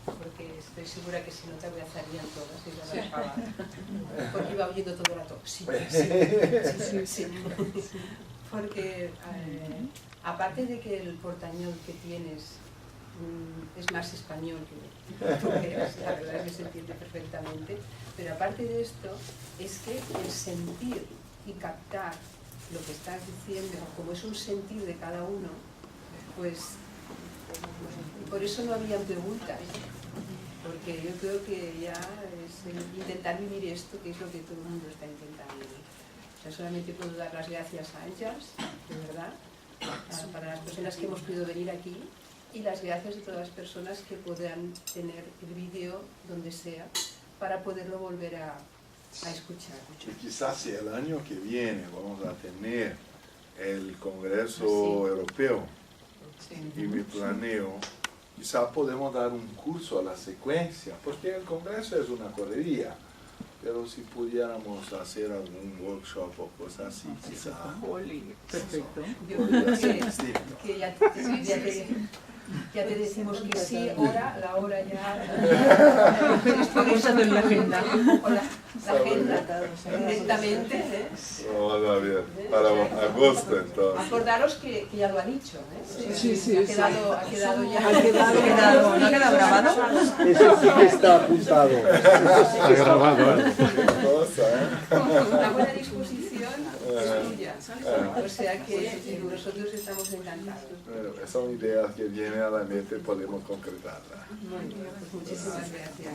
porque estoy segura que si no te abrazarían todas y te abrazaban, porque iba oyendo todo el rato, sí. Porque aparte de que el portañol que tienes es más español que tú eres, la verdad es que se entiende perfectamente, pero aparte de esto es que el sentir y captar lo que estás diciendo, como es un sentir de cada uno, pues por eso no habían preguntas, porque yo creo que ya es intentar vivir esto, que es lo que todo el mundo está intentando vivir. O sea, solamente puedo dar las gracias a ellas, de verdad, para las personas que hemos podido venir aquí, y las gracias de todas las personas que puedan tener el vídeo donde sea para poderlo volver a escuchar. Y quizás si el año que viene vamos a tener el Congreso Europeo y mi planeo, quizás podemos dar un curso a la secuencia, porque el Congreso es una correría, pero si pudiéramos hacer algún workshop o cosas así, quizás. Perfecto. Que ya te decimos que sí, la hora ya. Esa no es la agenda. O la agenda, directamente. Vamos a ver, para agosto entonces. Acordaros que ya lo ha dicho, Sí. Ha quedado ya. ¿No ha quedado grabado? Eso sí que está apuntado. Está grabado, ¿eh? Una buena disposición es tuya. O sea que nosotros estamos encantados. Bueno, son ideas que vienen a la mente y podemos concretarlas. Muy bien, pues muchísimas gracias.